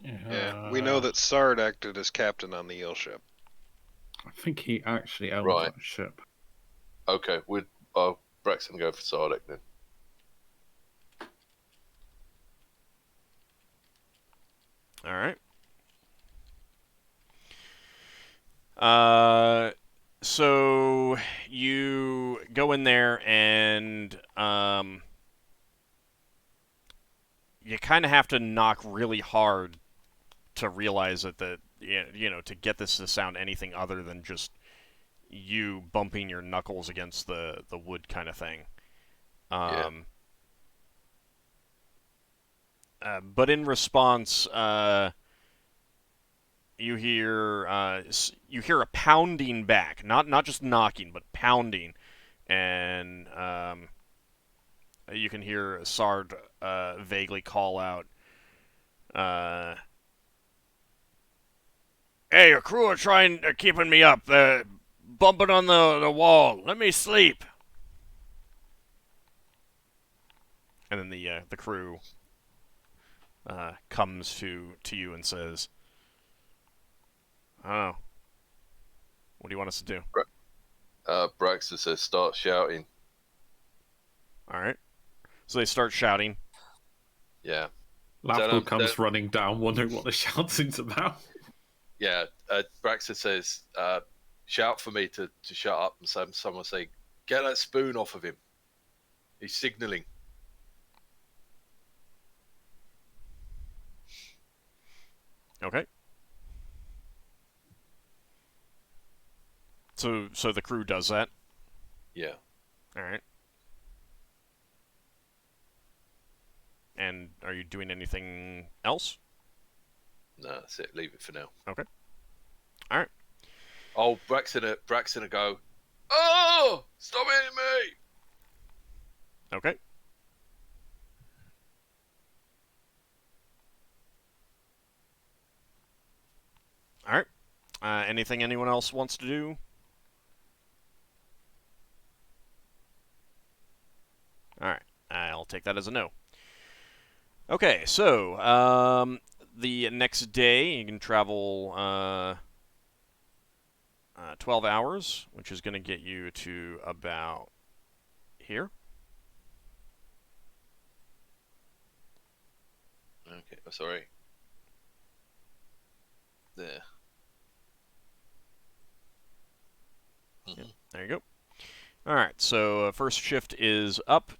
Yeah, we know that Sard acted as captain on the eel ship. I think he actually owned that ship. Okay, Braxton go for Sardek then. All right. So you go in there and you kind of have to knock really hard to realize that to get this to sound anything other than just you bumping your knuckles against the wood kind of thing. But in response, you hear a pounding back, not just knocking, but pounding, and you can hear Sard vaguely call out, "Hey, your crew are keeping me up. They're bumping on the wall. Let me sleep." And then the crew comes to you and says, "I don't know. What do you want us to do?" Braxton says, "Start shouting." All right. So they start shouting. Yeah. Lafdul comes running down, wondering what the shouting's about. Yeah. Braxton says, "Shout for me to shut up," and someone say, "Get that spoon off of him. He's signalling." Okay. So the crew does that? Yeah. All right. And are you doing anything else? No, that's it. Leave it for now. Okay. All right. Oh, Braxton will go, "Oh! Stop hitting me!" Okay. All right. Anything anyone else wants to do? All right. I'll take that as a no. Okay, so the next day you can travel 12 hours, which is going to get you to about here. Okay, sorry. There. Yep, there you go. All right, so first shift is up.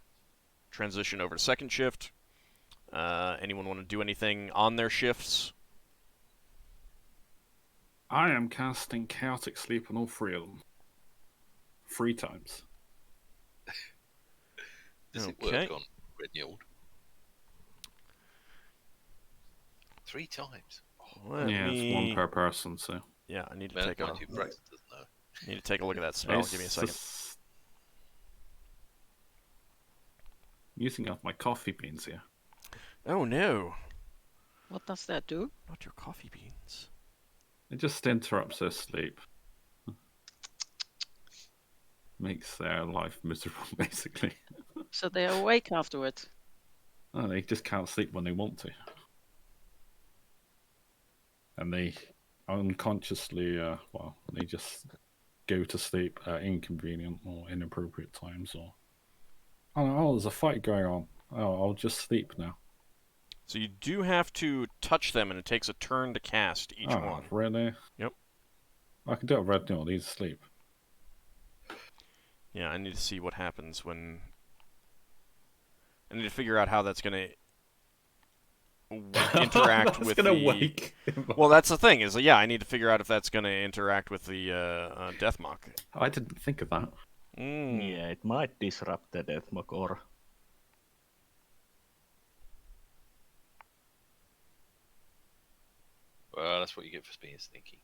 Transition over to second shift. Anyone want to do anything on their shifts? I am casting Chaotic Sleep on all 3 of them. 3 times. Does it Okay. work on Rednyald? 3 times. It's 1 per person, so... Yeah, I need to Man, take a... mind you, Braxton doesn't know. Need to take a look at that spell. Give me a second. Using up my coffee beans here. Oh no! What does that do? Not your coffee beans. It just interrupts their sleep. Makes their life miserable, basically. So they're awake afterwards. Oh, they just can't sleep when they want to. And they unconsciously, they just go to sleep at inconvenient or inappropriate times. Or, oh, there's a fight going on. Oh, I'll just sleep now. So you do have to touch them, and it takes a turn to cast each one. Really? Yep. I can do it right now. He's asleep. Yeah, I need to see what happens when... I need to figure out how that's going to interact with the... wake him up. Well, that's the thing, is I need to figure out if that's going to interact with the Deathmock. I didn't think of that. Yeah, it might disrupt the Deathmock or... Well, that's what you get for being sneaky.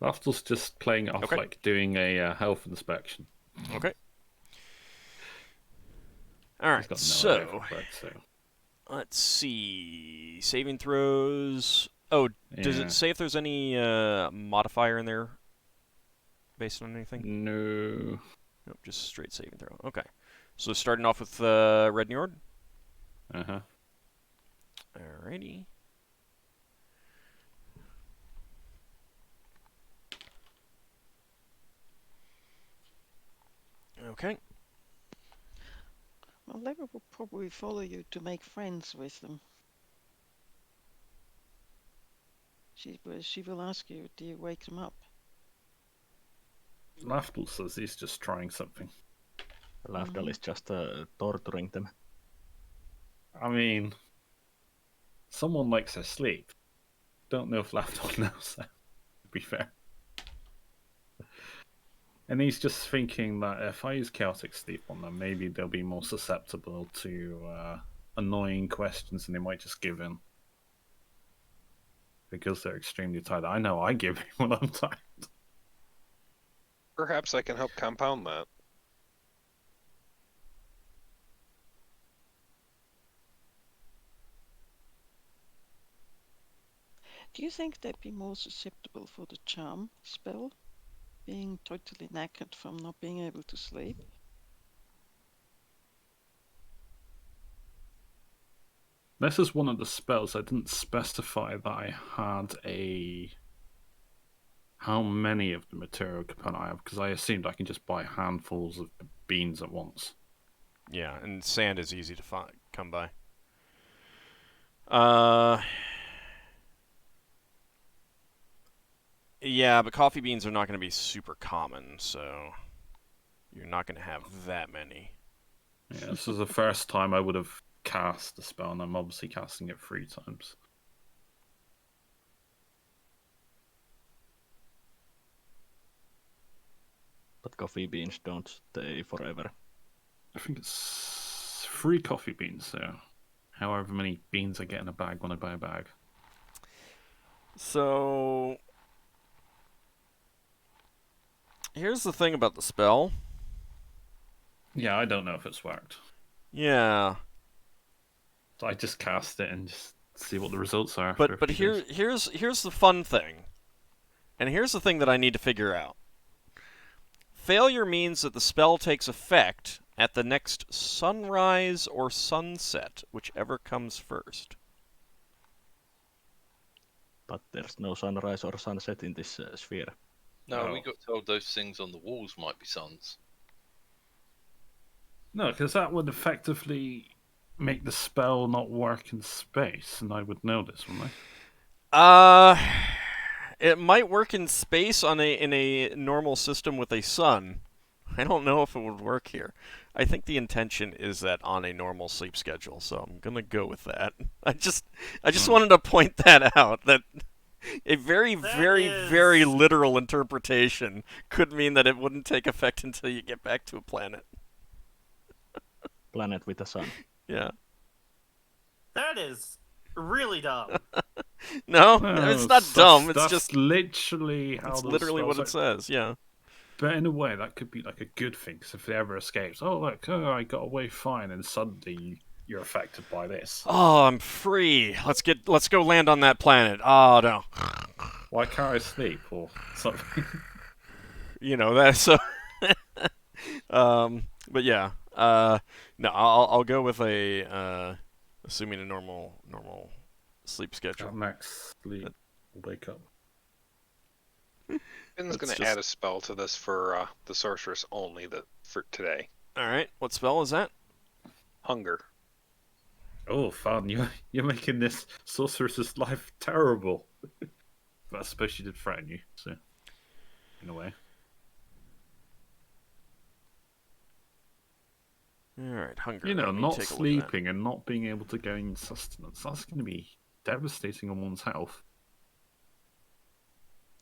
Lafdul's just playing it off Okay. like doing a health inspection. Okay. He's Alright, got no so... idea for it, so... Let's see... Saving throws... Oh, does Yeah. it say if there's any modifier in there based on anything? No. Nope, just straight saving throw. Okay. So starting off with Red Njord. Uh-huh. Alrighty. Okay. Well, they will probably follow you to make friends with them. She will ask you, do you wake them up? Lafdul says he's just trying something. Lafdul is just torturing them. I mean, someone likes their sleep. Don't know if Lafdul knows that, to be fair. And he's just thinking that if I use Chaotic Sleep on them, maybe they'll be more susceptible to annoying questions and they might just give in. Because they're extremely tired. I know I give in when I'm tired. Perhaps I can help compound that. Do you think they'd be more susceptible for the charm spell? Being totally knackered from not being able to sleep? This is one of the spells I didn't specify that I had how many of the material component I have, because I assumed I can just buy handfuls of beans at once. Yeah, and sand is easy to come by. Yeah, but coffee beans are not going to be super common, so you're not going to have that many. Yeah, this is the first time I would have cast the spell, and I'm obviously casting it 3 times. But coffee beans don't stay forever. I think it's 3 coffee beans there. However many beans I get in a bag when I buy a bag. So here's the thing about the spell. Yeah, I don't know if it's worked. Yeah. So I just cast it and just see what the results are. But here's the fun thing. And here's the thing that I need to figure out. Failure means that the spell takes effect at the next sunrise or sunset, whichever comes first. But there's no sunrise or sunset in this sphere. No, Oh. we got told those things on the walls might be suns. No, because that would effectively make the spell not work in space, and I would know this, wouldn't I? It might work in space in a normal system with a sun. I don't know if it would work here. I think the intention is that on a normal sleep schedule, so I'm gonna go with that. I just wanted to point that out. That a very, That very, is- very literal interpretation could mean that it wouldn't take effect until you get back to a planet. Planet with a sun. Yeah. That is really dumb. No, No, it's not dumb. It's that's just literally how it's the literally what it spells says. Yeah. But in a way, that could be like a good thing, because if it ever escapes, oh look, oh, I got away fine, and suddenly you're affected by this. Oh, I'm free. Let's go land on that planet. Oh no. Why can't I sleep or something? You know that. So. But yeah. No, I'll go with a assuming a normal sleep schedule. Max sleep, wake up. Finn's That's going to just- add a spell to this for the sorceress only for today. All right. What spell is that? Hunger. Oh, fun! You're making this sorceress's life terrible. But I suppose she did threaten you, so in a way. All right, hunger. You know, Let me not take a look at that. sleeping and not being able to gain sustenance, that's going to be devastating on one's health.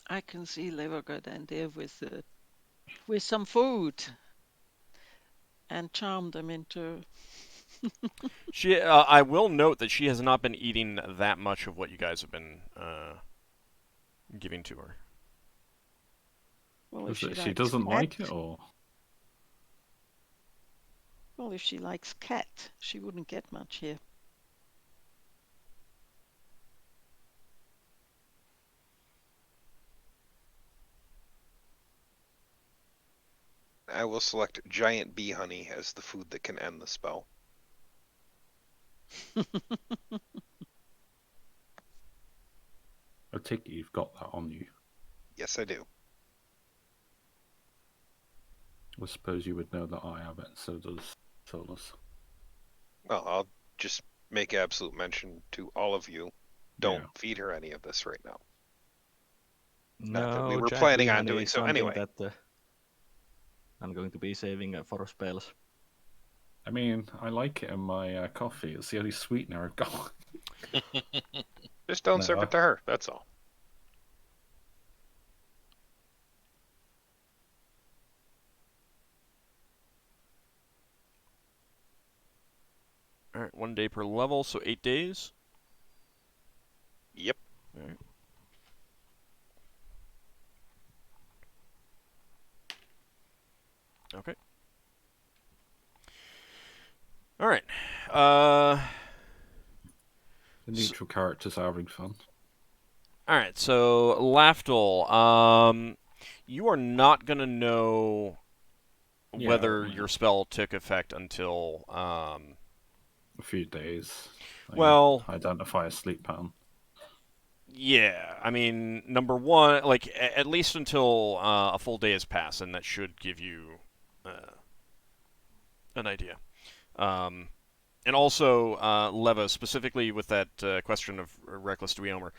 I can see Lever go down there with some food and charm them into. She. I will note that she has not been eating that much of what you guys have been giving to her. Well, Is if it she likes doesn't cat, like it, or Well, if she likes cat, she wouldn't get much here. I will select giant bee honey as the food that can end the spell. I take it you've got that on you. Yes, I do. I suppose you would know that I have it, so does Solas. Well, I'll just make absolute mention to all of you. Don't Yeah. feed her any of this right now. No, that we were Jack planning on Ryan doing is so something anyway. That, I'm going to be saving for spells. I mean, I like it in my coffee. It's the only sweetener I've got. Just don't No. serve it to her. That's all. All right, 1 day per level, so 8 days. Yep. All right. Okay. All right. The neutral characters are having fun. All right. So Lafdul, you are not gonna know Yeah, whether yeah. your spell took effect until A few days. Well- identify a sleep pattern. Yeah, I mean, number one, like at least until a full day has passed, and that should give you an idea. And also, Leva, specifically with that question of Reckless Dweomer,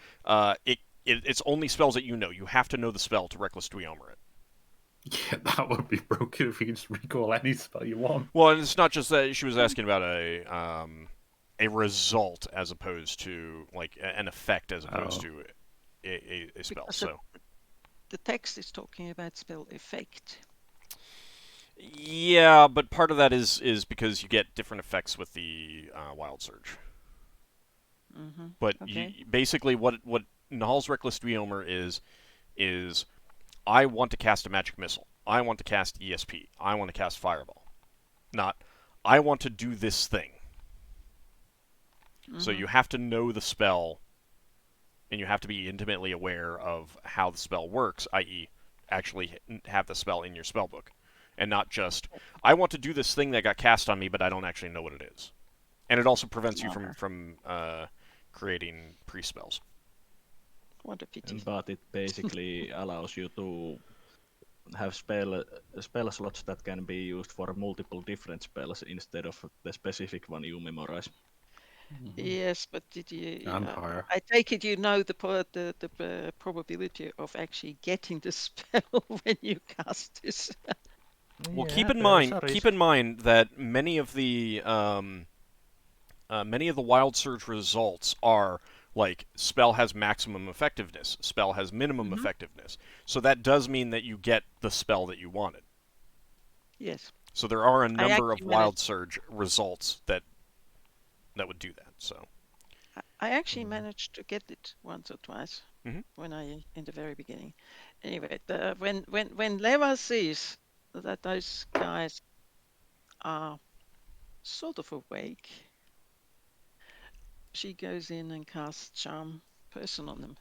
it's only spells that you know. You have to know the spell to Reckless Dweomer it. Yeah, that would be broken if you can just recall any spell you want. Well, and it's not just that. She was asking about a result as opposed to like an effect as opposed to a spell. Because So The text is talking about spell effect. yeah, but part of that is because you get different effects with the Wild Surge. Mm-hmm. But Okay. basically, what Nahal's Reckless Dweomer is I want to cast a magic missile. I want to cast ESP. I want to cast Fireball. Not I want to do this thing. So you have to know the spell, and you have to be intimately aware of how the spell works, i.e., actually have the spell in your spellbook, and not just I want to do this thing that got cast on me, but I don't actually know what it is. And it also prevents you from creating pre-spells. What a pity. But it basically allows you to have spell slots that can be used for multiple different spells instead of the specific one you memorize. Yes, but did you? And higher. I take it you know the probability of actually getting the spell when you cast this. Well, Yeah, keep in there is a mind risk. that many of the wild surge results are like spell has maximum effectiveness, spell has minimum Hmm. effectiveness. So that does mean that you get the spell that you wanted. Yes, So there are a I number of actually managed. wild surge results that would do that. So. I actually managed to get it once or twice Hmm. when in the very beginning. Anyway, when Leva sees that those guys are sort of awake, she goes in and casts Charm Person on them.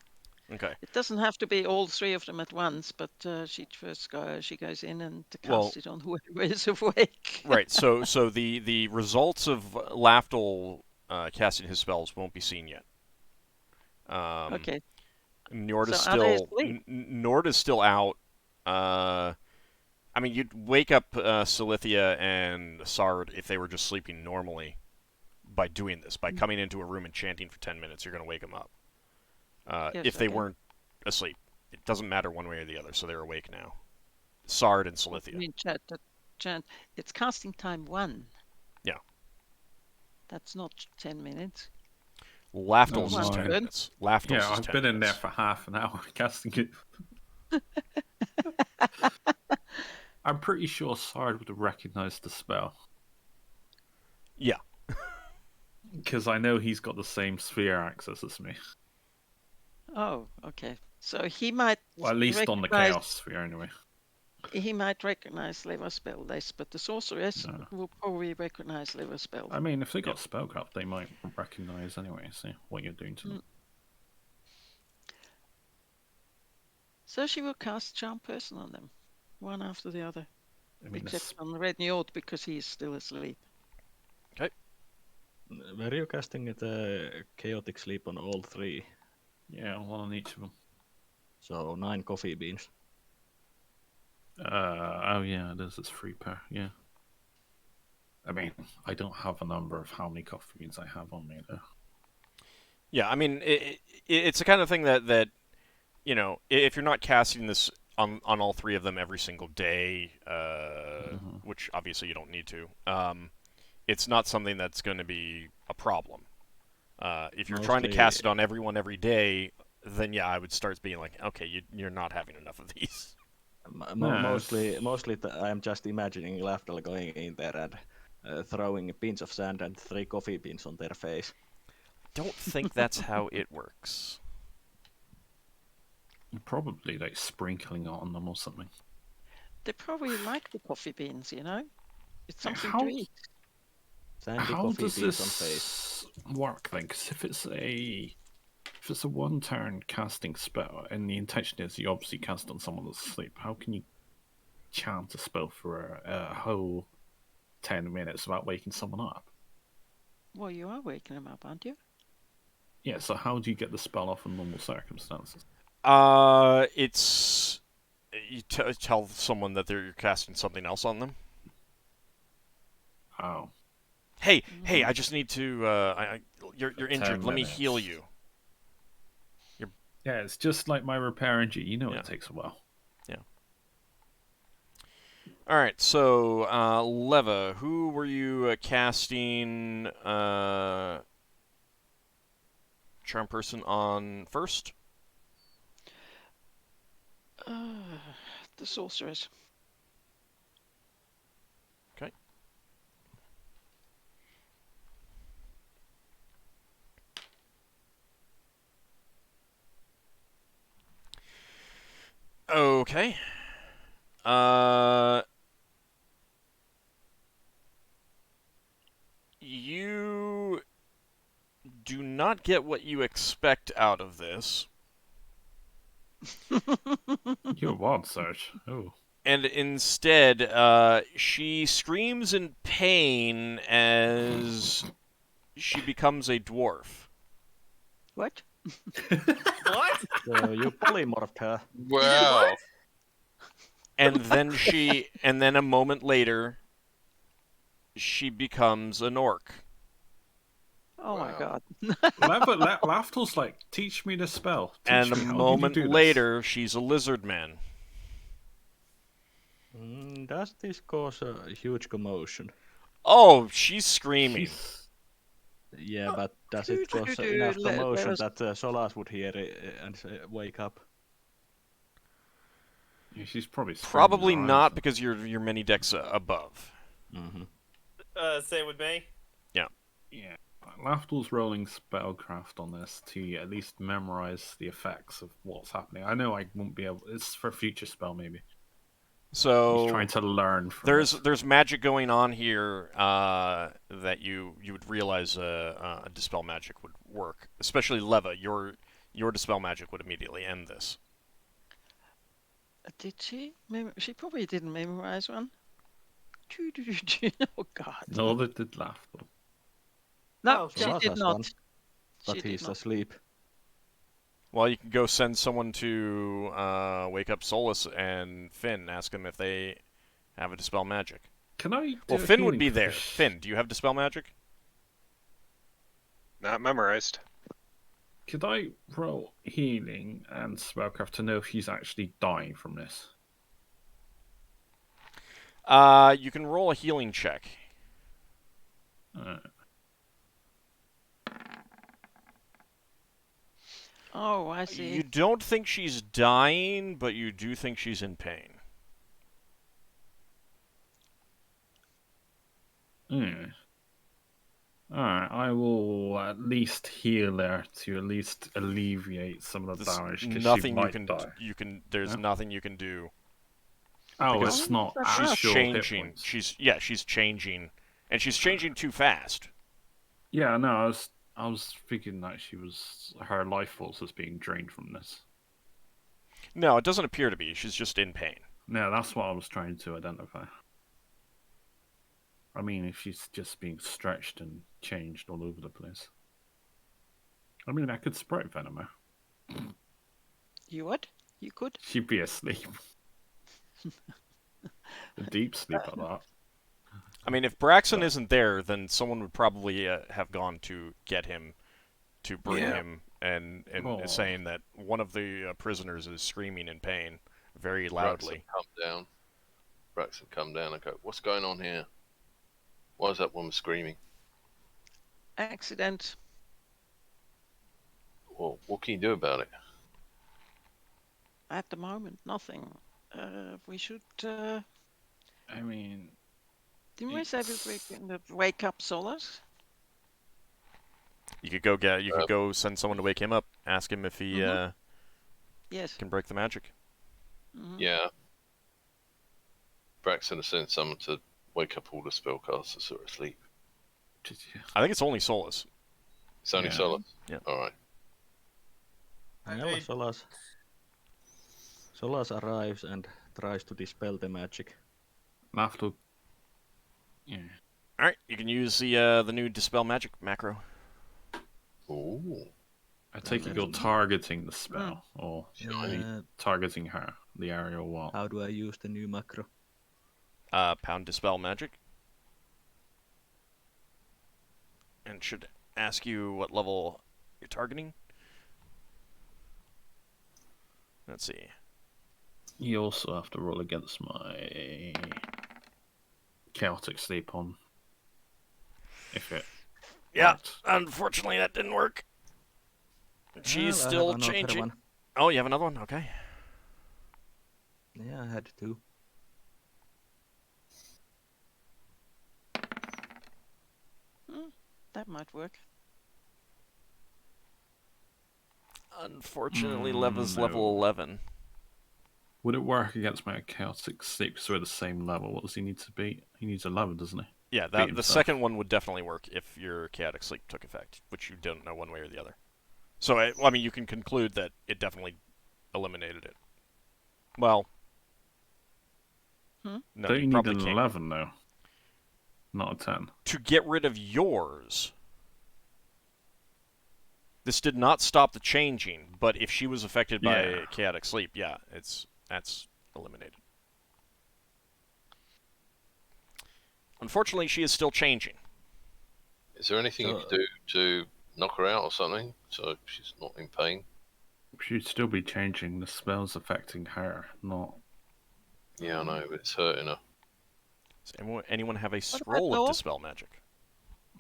Okay. It doesn't have to be all three of them at once, but she goes in and Well, casts it on whoever is awake. right. So the results of Lafdul casting his spells won't be seen yet. Okay, Nord so is are they still asleep? Nord is still out. I mean, you'd wake up Silithia and Sard if they were just sleeping normally by doing this. By coming into a room and chanting for 10 minutes, you're going to wake them up. Yes, If they okay. weren't asleep, it doesn't matter one way or the other. So they're awake now. Sard and What do you Silithia. mean, chant? It's casting time 1. Yeah. That's not 10 minutes. Not Oh Lafdul's is one 10 my. turn. minutes. Lafdul's Yeah, is I've 10 been in there minutes. for half an hour casting it. I'm pretty sure Sard would have recognized the spell. Yeah. Because I know he's got the same sphere access as me. Oh, okay. So he might Well, at least on the recognize Chaos Sphere, anyway. Lever spell list, but the sorceress No. will probably recognize Lever spell. I mean, if they got Yep. Spellcraft, they might recognize anyway, see what you're doing to them. So she will cast Charm Person on them, one after the other, I mean, except on Red Njord because he is still asleep. Were you casting the chaotic sleep on all 3? yeah, one on each of them. So 9 coffee beans. Oh yeah, there's this free pair, yeah. I mean, I don't have a number of how many coffee beans I have on me, though. Yeah, I mean, it's the kind of thing that you know, if you're not casting this on all 3 of them every single day, which obviously you don't need to, it's not something that's going to be a problem. If you're trying to cast it on everyone every day, then yeah, I would start being like, okay, you're not having enough of these. Mostly, I'm just imagining Lafdul going in there and throwing pins of sand and 3 coffee beans on their face. Don't think that's how it works. Probably like sprinkling it on them or something. They probably like the coffee beans, you know? It's something How- to eat. Sandy How coffee does beans on face. this work then? Because if it's a one-turn casting spell, and the intention is you obviously cast on someone that's asleep, how can you chant a spell for a whole 10 minutes without waking someone up? Well, you are waking them up, aren't you? Yeah, so how do you get the spell off in normal circumstances? It's you tell someone that you're casting something else on them. Oh. Hey, I just need to. You're 10 injured. Let me minutes. heal you. Yeah, it's just like my repair energy. You know Yeah. it takes a while. All right, so Leva, who were you casting Charm Person on first? The sorceress. Okay. Okay. You do not get what you expect out of this. You're wild, Serge. Oh. And instead, she screams in pain as she becomes a dwarf. What? What? So you polymorphed her. Wow. And then a moment later, she becomes an orc. Oh my Wow. god. Lafdul's like, teach me the spell. Teach And a me. How did you moment do this? later, she's a lizard man. Does this cause a huge commotion? Oh, she's screaming. Yeah, but does it cause enough Let commotion us- that Solas would hear it and wake up? Yeah, she's probably Probably screaming her eyes not out. because your mini deck's above. Mm-hmm. Same with me. Yeah. Lafdul's rolling spellcraft on this to at least memorize the effects of what's happening. I know I won't be able. It's for future spell maybe. So He's trying to learn from there's this. there's magic going on here that you would realize a dispel magic would work, especially Leva. Your dispel magic would immediately end this. Did she? She probably didn't memorize one. Oh God. No, they did Lafdul. No, Oh, she Solas did has not. one, but She did he's not. asleep. Well, you can go send someone to wake up Solas and Finn, ask them if they have a dispel magic. Can I? Well, do a Finn would healing be there. fish? Finn, do you have dispel magic? Not memorized. Could I roll healing and spellcraft to know if he's actually dying from this? You can roll a healing check. Oh, I see. You don't think she's dying, but you do think she's in pain. Alright, I will at least heal her to at least alleviate some of the There's damage because she nothing you might can die. there's Yeah. nothing you can do. Oh, because it's not she's She's actual hit changing. points. She's changing, and she's changing too fast. Yeah, no, I was thinking that her life force was being drained from this. No, it doesn't appear to be. She's just in pain. No, that's what I was trying to identify. I mean, if she's just being stretched and changed all over the place. I mean, I could sprite venom her. You would? You could? She'd be asleep. A deep sleep at that. I mean, if Braxon isn't there, then someone would probably have gone to get him, to bring Yeah. him, and Oh. saying that one of the prisoners is screaming in pain very loudly. Braxon come down and go, what's going on here? Why is that woman screaming? Accident. Well, what can you do about it? At the moment, nothing. We should. I mean, Didn't we say we can wake up Solas? You could go could go send someone to wake him up, ask him if he Yes. can break the magic. Mhm. Yeah. Braxton has sent someone to wake up all the spellcasters who are asleep. I think it's only Solas. It's only Yeah. Solas? Yeah. Alright. Well, Solas arrives and tries to dispel the magic. Lafdul. Yeah. All right, you can use the new dispel magic macro. Ooh. I take it you're targeting the spell, or Uh, targeting her, the area or what? how do I use the new macro? Pound dispel magic, and should ask you what level you're targeting. Let's see. You also have to roll against my chaotic sleep on. If it. Yeah, worked. unfortunately that didn't work. She's Well, I still have another changing. one. Oh, you have another one? Okay. Yeah, I had two. That might work. Unfortunately, Leva's level no. 11. Would it work against my chaotic sleep? Because we're the same level. What does he need to beat? He needs 11, doesn't he? Yeah, Beat the himself. second one would definitely work if your chaotic sleep took effect, which you don't know one way or the other. So, I mean, you can conclude that it definitely eliminated it. Well, no, Don't you need probably an can't. 11 though? Not a 10. To get rid of yours, this did not stop the changing, but if she was affected by Yeah. chaotic sleep, yeah, that's eliminated. Unfortunately, she is still changing. Is there anything you could do to knock her out or something so she's not in pain? She'd still be changing. The spell's affecting her, not Yeah, I know, but it's hurting her. Does anyone have a What about scroll of Noel? Dispel Magic?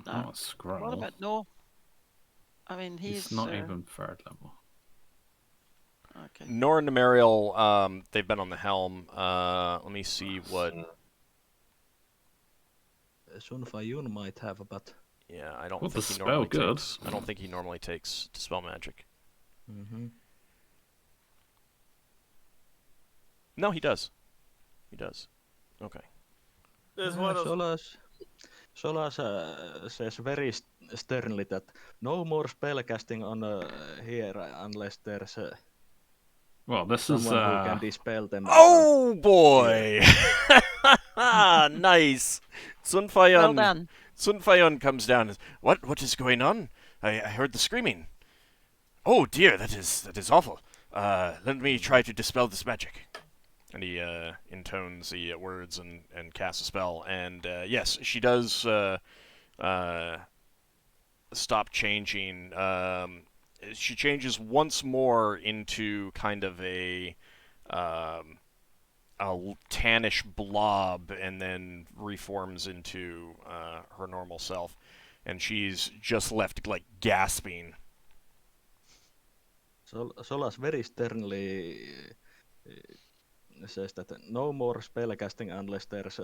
Oh, What scroll. about Noel? I mean, He's he's not even 3rd level. okay. Nor and Nemariel, they've been on the helm. Let me see what. Sunfa Yun might have, but Yeah, I don't Well, think the he normally spell good. takes. I don't think he normally takes Dispel Magic. No, he does. He does. Okay. There's one of those. Solas says very sternly that no more spellcasting on here unless there's Well, this someone is who can dispel them. Oh boy! Nice. Sun Well Fayon. done. Sun Fayon comes down. And, what is going on? I heard the screaming. Oh dear, that is awful. Let me try to dispel this magic. And he intones the words and casts a spell. And yes, she does stop changing. She changes once more into kind of a tannish blob, and then reforms into her normal self. And she's just left like gasping. Solas very sternly says that no more spellcasting unless there's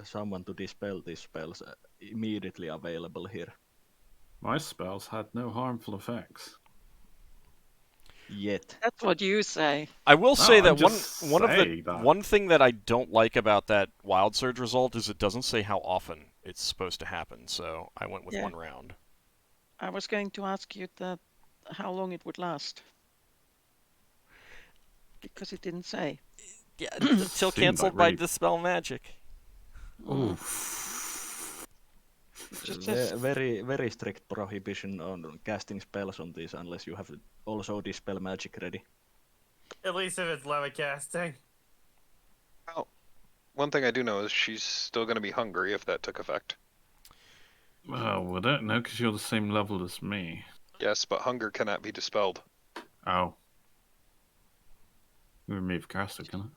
someone to dispel these spells immediately available here. my spells had no harmful effects. Yet. That's what you say. I will say I'm that just saying that. one thing that I don't like about that Wild Surge result is it doesn't say how often it's supposed to happen. So I went with Yeah. 1 round. I was going to ask you that how long it would last. Because it didn't say. Yeah, until Seemed canceled like by really- Dispel Magic. Just says Very strict prohibition on casting spells on these unless you have also dispel magic ready. At least if it's levitt casting. One thing I do know is she's still going to be hungry if that took effect. Well, we don't know because you're the same level as me. Yes, but hunger cannot be dispelled. Oh. You remove caster, can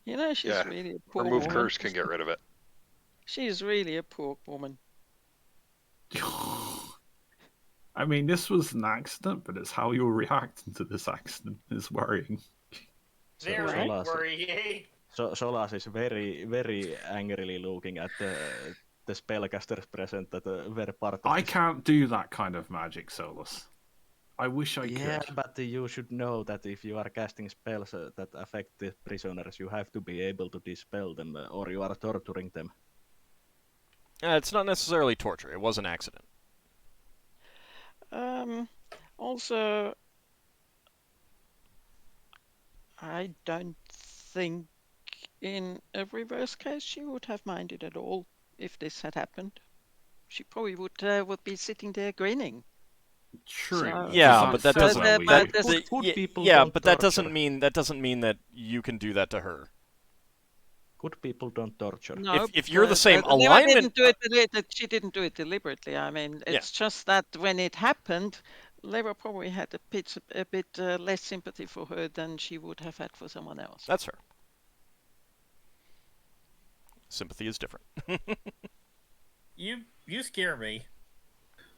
You know, she's Yeah, really a poor Remove woman. curse can get rid of it. She's really a poor woman. it? I mean, this was an accident, but it's how you're reacting to this accident is worrying. Very Solas- worrying. Solas is very angrily looking at the spellcasters present that were part of I this. can't do that kind of magic, Solas. I wish I Yeah, could. but you should know that if you are casting spells that affect the prisoners, you have to be able to dispel them, or you are torturing them. It's not necessarily torture. It was an accident. Also, I don't think in a reverse case she would have minded at all if this had happened. She probably would be sitting there grinning. True. So- Yeah, but that so doesn't. that- That, but good yeah, people yeah, don't but that torture. doesn't mean that you can do that to her. Good people don't torture. No, If you're the same Leva alignment- she didn't do it deliberately. I mean, it's just that when it happened, Leva probably had a bit less sympathy for her than she would have had for someone else. That's fair. Sympathy is different. You scare me.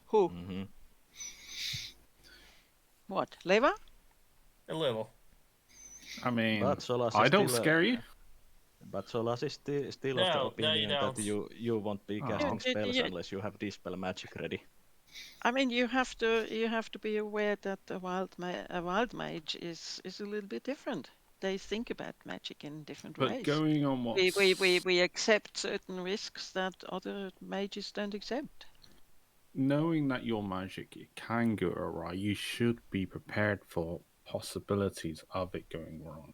Who? Mm-hmm. What? Leva? A little. I mean, But Solas I is don't still, scare you. But Solas is still No, of the no, opinion you that don't. you won't be Oh. casting spells Yeah. unless you have dispel magic ready. I mean, you have to be aware that a wild mage is a little bit different. They think about magic in different But ways. going on what We accept certain risks that other mages don't accept. knowing that your magic it can go awry, you should be prepared for possibilities of it going wrong.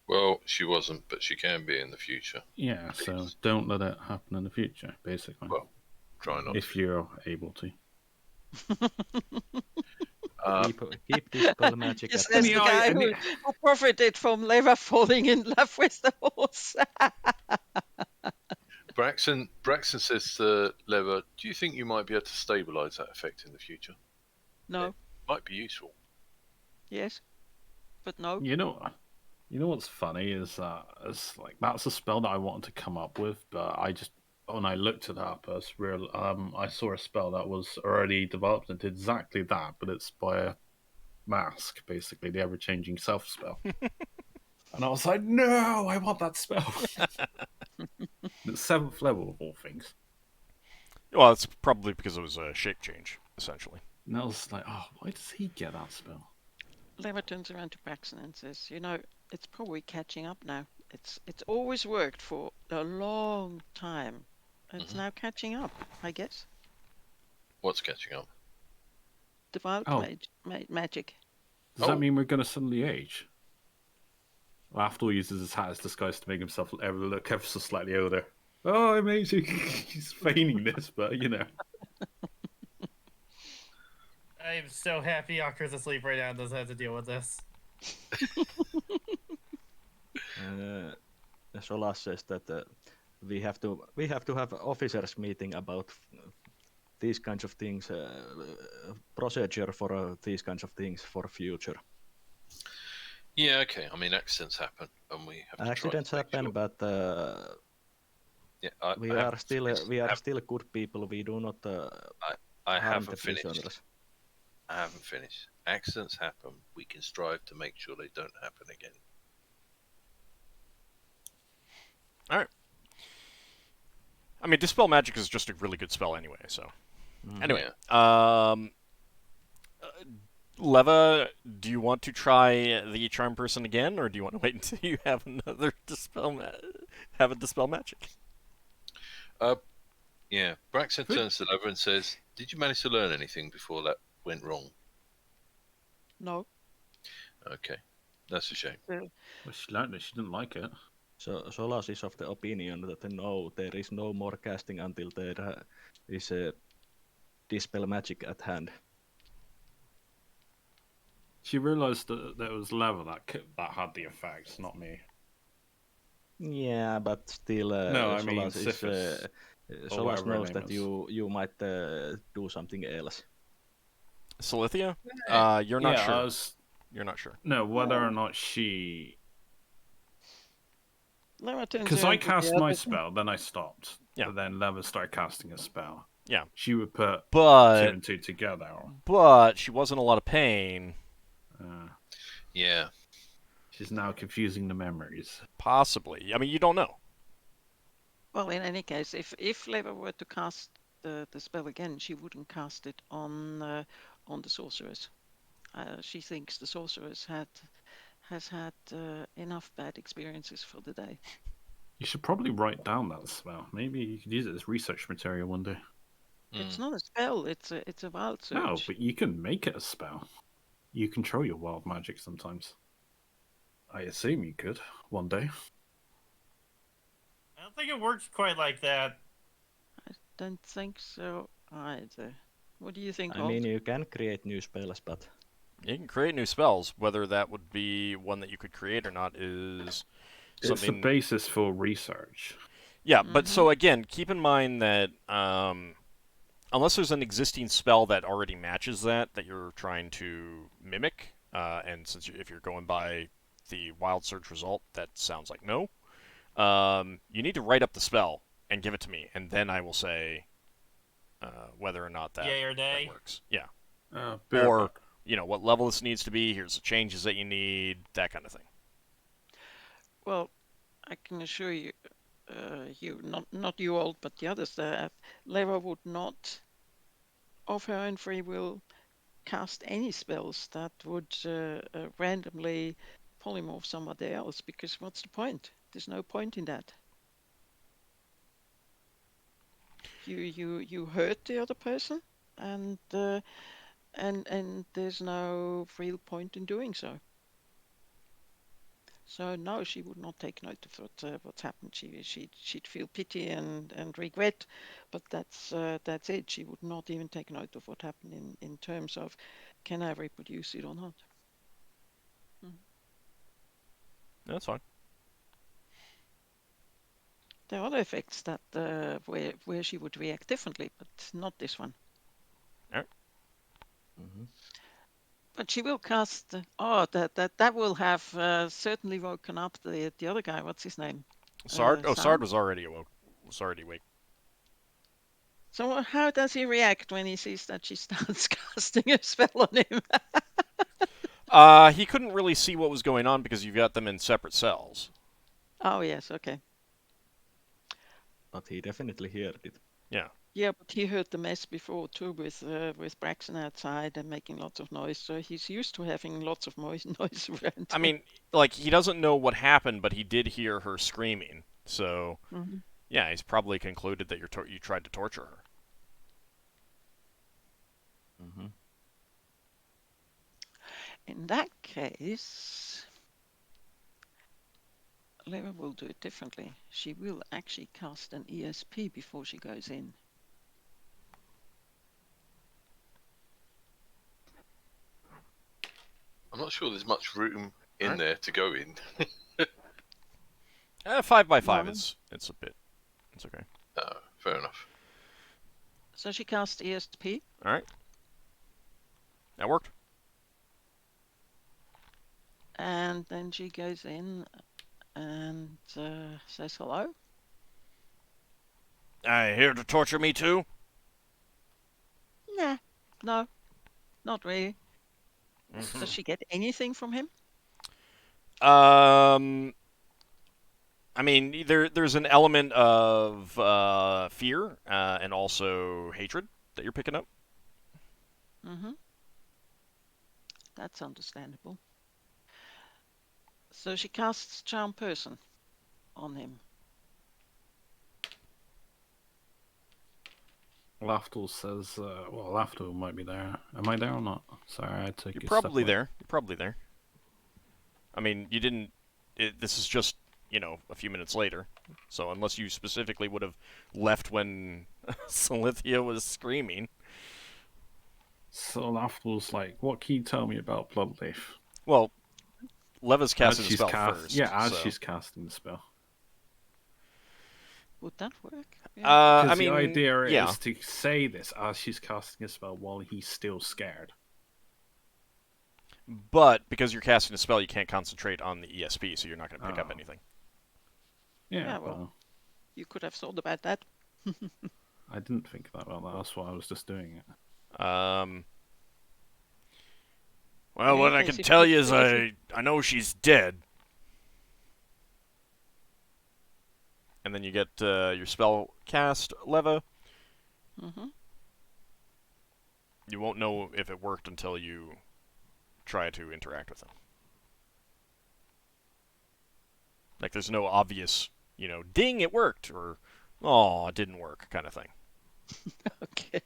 Well, she wasn't, but she can be in the future. Yeah, so don't let it happen in the future, basically. Well, try not if you're able to. Keep dispel magic This at is the the guy who profited from Leva falling in love with the horse. Braxon says to Leva, do you think you might be able to stabilise that effect in the future? No. Might be useful. Yes. But no. You know, You know what's funny is it's like that's a spell that I wanted to come up with, but I just when I looked it up, I saw a spell that was already developed and did exactly that, but it's by a mask, basically the ever-changing self spell. And I was like, no, I want that spell. It's 7th level of all things. Well, it's probably because it was a shape change, essentially. And I was like, oh, why does he get that spell? Leva turns around to Braxon and says, "You know, it's probably catching up now. It's always worked for a long time. It's now catching up, I guess. What's catching up? The wild Oh. magic. Does that mean we're going to suddenly age? Lafdul uses his hat as disguise to make himself look ever so slightly older. Oh, I'm aging. He's feigning this, but you know. I'm so happy Ockar's asleep right now and doesn't have to deal with this. Solas says that we have to have officers meeting about these kinds of things, procedure for these kinds of things for future. Yeah, okay. I mean, accidents happen, and we have to Accidents try to make happen, sure. but Yeah, we are still good people. We do not I harm the haven't finished. prisoners. I haven't finished. Accidents happen. We can strive to make sure they don't happen again. All right. I mean, Dispel Magic is just a really good spell anyway, so... Anyway, Leva, do you want to try the Charm Person again, or do you want to wait until you have another Dispel Magic? Yeah. Braxon turns to Leva and says, "Did you manage to learn anything before that went wrong?" No. Okay. That's a shame. Well, she learned it. She didn't like it. So Solas is of the opinion that no, there is no more casting until there is a Dispel Magic at hand. She realised that there was Leva that had the effects, not me. Yeah, but still, No, I mean Solas Solas knows that you might do something else. Silithia? You're not sure. You're not sure. No, whether or not she... Because Because I cast my spell, then I stopped. Yeah. But then Leva started casting a spell. Yeah. She would put 2 But and 2 together. she was in a lot of pain. Yeah. She's now confusing the memories. Possibly. I mean, you don't know. Well, in any case, if Leva were to cast the spell again, she wouldn't cast it on the Sorceress. She thinks the Sorceress has had enough bad experiences for the day. You should probably write down that spell. Maybe you could use it as research material one day. It's not a spell. It's a wild search. No, but you can make it a spell. You control your wild magic sometimes. I assume you could one day. I don't think it works quite like that. I don't think so either. What do you think? I mean, you can create new spells, but You can create new spells. Whether that would be one that you could create or not is something... It's the basis for research. Yeah, but so again, keep in mind that unless there's an existing spell that already matches that you're trying to mimic, and since if you're going by the wild search result, that sounds like no. You need to write up the spell and give it to me, and then I will say whether or not that, Yay or nay? that works. Yeah. Or What level this needs to be. Here's the changes that you need. That kind of thing. Well, I can assure you, not you all, but the others, that Leva would not, of her own free will, cast any spells that would randomly polymorph somebody else. Because what's the point? There's no point in that. You hurt the other person, and there's no real point in doing so. So no, she would not take note of what's happened. She'd feel pity and regret, but that's it. She would not even take note of what happened in terms of can I reproduce it or not. That's fine. There are other effects that where she would react differently, but not this one. All right. But she will cast. That will have certainly woken up the other guy. What's his name? Sard? Oh, Sard Sard. was already awake. So how does he react when he sees that she starts casting a spell on him? He couldn't really see what was going on because you've got them in separate cells. Oh yes, okay. But he definitely heard it. Yeah. Yeah, but he heard the mess before too, with Braxon outside and making lots of noise. So he's used to having lots of noise around. I mean, like, he doesn't know what happened, but he did hear her screaming. So, yeah, he's probably concluded that you tried to torture her. Mm-hmm. In that case, Leva will do it differently. She will actually cast an ESP before she goes in. I'm not sure there's much room in there to go in. 5x5 No. it's a bit. It's okay. Oh, fair enough. So she casts ESP. All right. That worked. And then she goes in and says hello. Here to torture me too? Nah, no, not really. Does she get anything from him? I mean, there's an element of fear and also hatred that you're picking up. Mm-hmm. That's understandable. So she casts Charm Person on him. Lafdul says, well, Lafdul might be there. Am I there or not? Sorry, I took You're a probably step away. there. You're probably there. I mean, you didn't. This is just, a few minutes later. So unless you specifically would have left when Silithia was screaming. So Lafdul's like, what can you tell me about Bloodleaf? Well, Leva's As casting the she's spell first. Yeah, as so. she's casting the spell. Would that work? I Because mean, the idea yeah. is to say this as she's casting a spell while he's still scared. But because you're casting a spell, you can't concentrate on the ESP, so you're not going to pick up anything. Yeah, well, you could have thought about that. I didn't think about that. That's why I was just doing it. Well, Yeah, what I can tell you is I know she's dead. And then you get your spell cast, Leva. Mm-hmm. You won't know if it worked until you try to interact with him. Like, there's no obvious, ding, it worked, or, oh, it didn't work, kind of thing. Okay.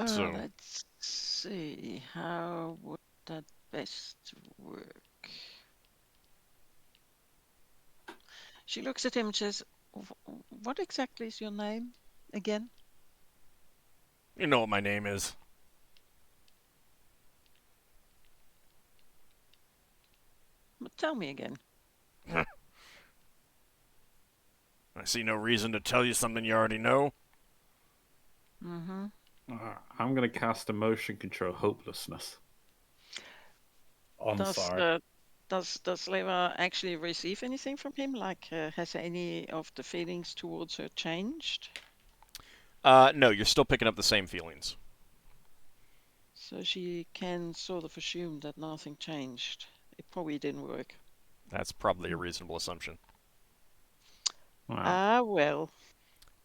So, let's see. How would that best work? She looks at him and says, what exactly is your name again? you know what my name is. Tell me again. I see no reason to tell you something you already know. Mm-hmm. I'm going to cast Emotion Control Hopelessness. Does Leva actually receive anything from him? Like, has any of the feelings towards her changed? No, you're still picking up the same feelings. So she can sort of assume that nothing changed. It probably didn't work. That's probably a reasonable assumption. Wow. Well.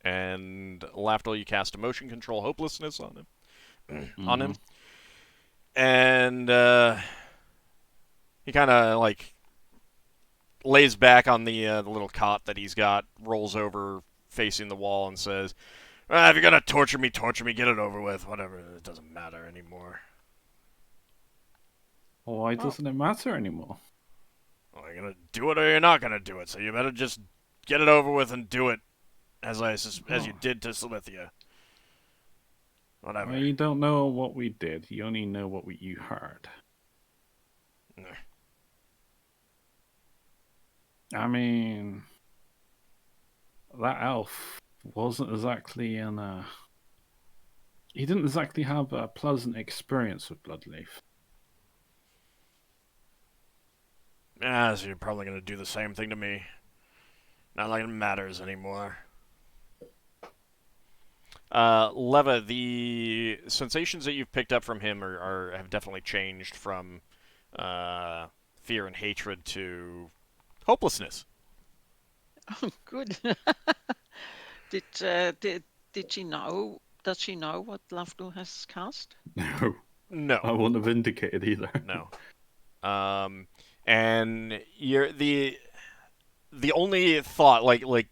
And Lafdul, you cast Emotion Control Hopelessness on him. Mm-hmm. On him. And he kind of, lays back on the little cot that he's got, rolls over facing the wall, and says, if you're going to torture me, get it over with. Whatever, it doesn't matter anymore. Well, why doesn't it matter anymore? Well, you're going to do it or you're not going to do it, so you better just get it over with and do it as you did to Silithia. Whatever. Well, you don't know what we did. You only know what you heard. No. I mean, that elf wasn't exactly in a he didn't exactly have a pleasant experience with Bloodleaf. Yeah, so you're probably going to do the same thing to me. Not like it matters anymore. Leva, the sensations that you've picked up from him have definitely changed from fear and hatred to hopelessness. Oh, good. Did she know? Does she know what Lafdul has cast? No, No. I wouldn't have indicated either. No. And you're the only thought, like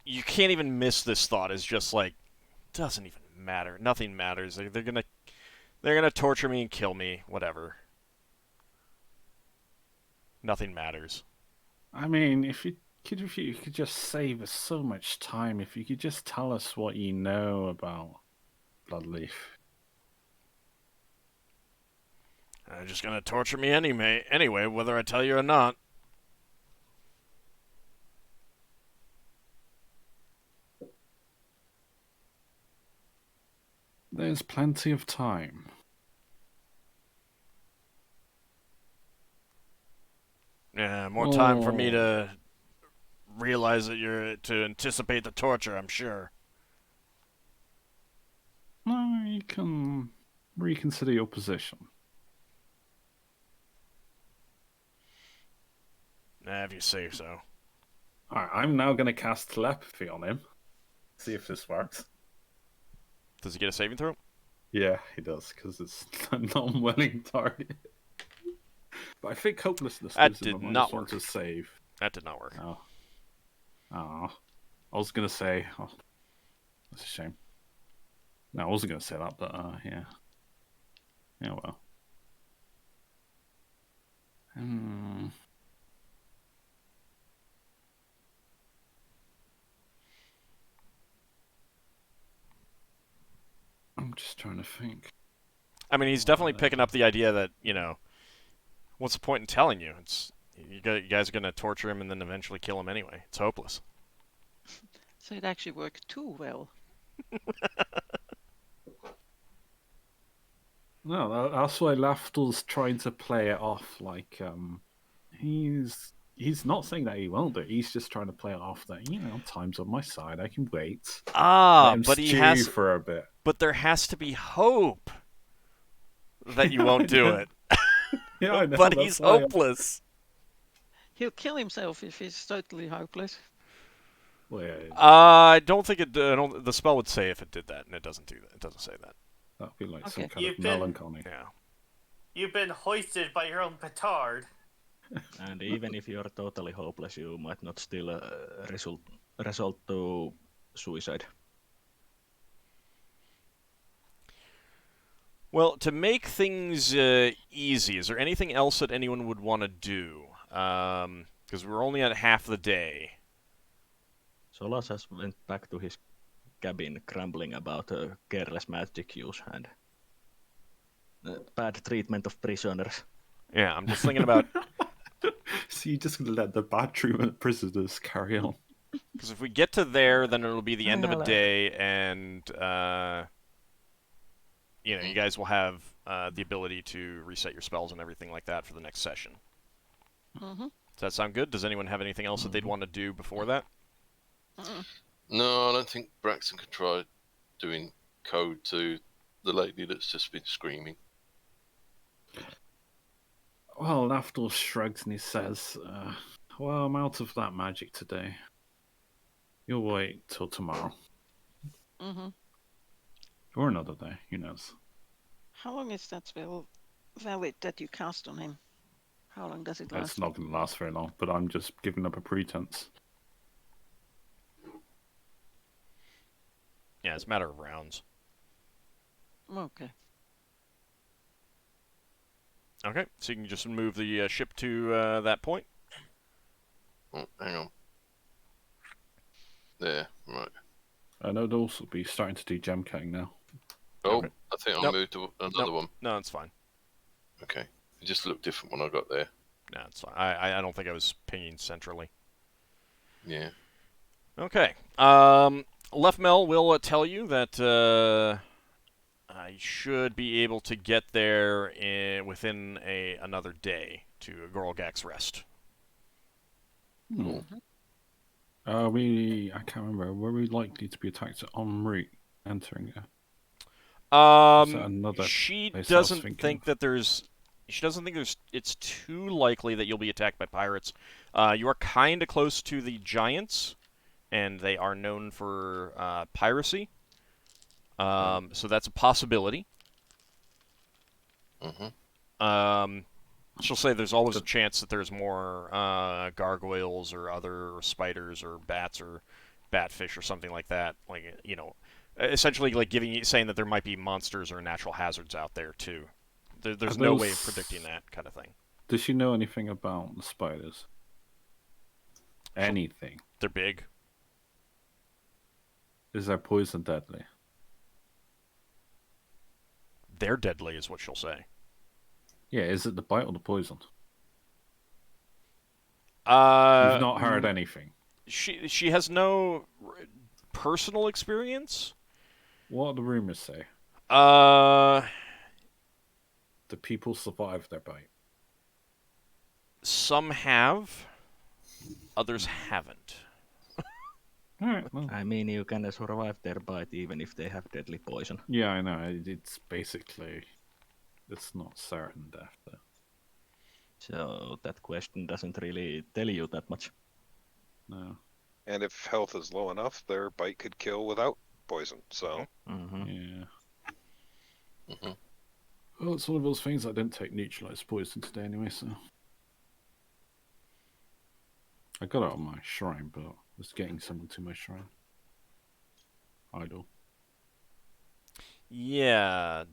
you can't even miss this thought, is just like, doesn't even matter. Nothing matters. They're gonna torture me and kill me. Whatever. Nothing matters. I mean, if you could just save us so much time, if you could just tell us what you know about Bloodleaf. They're just gonna torture me anyway, whether I tell you or not. There's plenty of time. Yeah, more time for me to realize that to anticipate the torture, I'm sure. No, you can reconsider your position. If you say so. Alright, I'm now going to cast telepathy on him. See if this works. Does he get a saving throw? Yeah, he does, because it's a non-willing target. But I think hopelessness That gives him did a not -1 work. to save. That did not work. Oh. I was going to say... Oh, that's a shame. No, I wasn't going to say that, but yeah. Yeah, well. I'm just trying to think. I mean, he's definitely picking up the idea that, what's the point in telling you? You guys are going to torture him and then eventually kill him anyway. It's hopeless. So it actually worked too well. No, that's why Lafdul's trying to play it off like he's not saying that he won't do it. He's just trying to play it off that, time's on my side. I can wait. Let him But he stew has for a bit. But there has to be hope that you won't do it. Yeah, I know. But he's hopeless. He'll kill himself if he's totally hopeless. Well, yeah, I don't think it. The spell would say if it did that, and it doesn't do that. It doesn't say that. that'd be like Okay. some kind of melancholy. Yeah. You've been hoisted by your own petard. And even if you're totally hopeless, you might not still result to suicide. Well, to make things easy, is there anything else that anyone would want to do? Because we're only at half the day. Solas has went back to his cabin, grumbling about careless magic use and bad treatment of prisoners. Yeah, I'm just thinking about... So you're just going to let the bad treatment of prisoners carry on? Because if we get to there, then it'll be the end of a day, and you guys will have the ability to reset your spells and everything like that for the next session. Mm-hmm. Does that sound good? Does anyone have anything else that they'd want to do before that? No, I don't think Braxon could try doing code to the lady that's just been screaming. Well, Lafdul shrugs and he says, well, I'm out of that magic today. You'll wait till tomorrow. Mm-hmm. Or another day, who knows. How long is that spell valid that you cast on him? How long does it last? It's not going to last very long, but I'm just giving up a pretense. Yeah, it's a matter of rounds. Okay. Okay, so you can just move the ship to that point. Oh, hang on. There, right. I know they'll also be starting to do gem cutting now. Oh, Okay. I think I Nope. moved to another one. No, it's fine. Okay. It just looked different when I got there. No, it's fine. I don't think I was pinging centrally. Yeah. Okay. Left Mel will tell you that I should be able to get there within another day to Gorlgak's Rest. Cool. I can't remember. Were we likely to be attacked en route entering it? Another She place I was doesn't thinking think of? that there's. She doesn't think it's too likely that you'll be attacked by pirates. You are kind of close to the giants, and they are known for piracy. So that's a possibility. She'll say there's always a chance that there's more gargoyles or other spiders or bats or batfish or something like that. Like, essentially like saying that there might be monsters or natural hazards out there too. There's no way of predicting that kind of thing. Does she know anything about the spiders? Anything? They're big. Is their poison deadly? They're deadly is what she'll say. Yeah, is it the bite or the poison? You've You've not heard anything. She has no personal experience. What do the rumors say? Do people survive their bite? Some have, others haven't. Alright, well. I mean, you can survive their bite even if they have deadly poison. Yeah, I know. It's basically... It's not certain death, though. So that question doesn't really tell you that much. No. And if health is low enough, their bite could kill without poison. So Yeah. Well, it's one of those things. I didn't take neutralized poison today anyway, so... I got it on my shrine, but I was getting someone to my shrine. Idle. Yeah,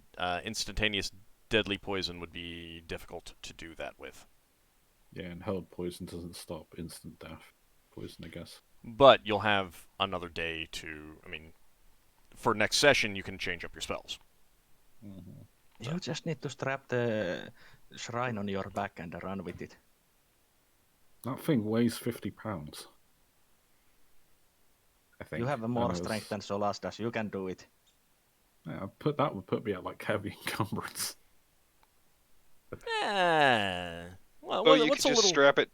instantaneous deadly poison would be difficult to do that with. Yeah, and held poison doesn't stop instant death. Poison, I guess. But you'll have another day to... I mean, for next session, you can change up your spells. You just need to strap the shrine on your back and run with it. That thing weighs 50 pounds. I think. You have more strength than Solas does. You can do it. Yeah, that would put me at like heavy encumbrance. Well, you could what's just a little... strap it.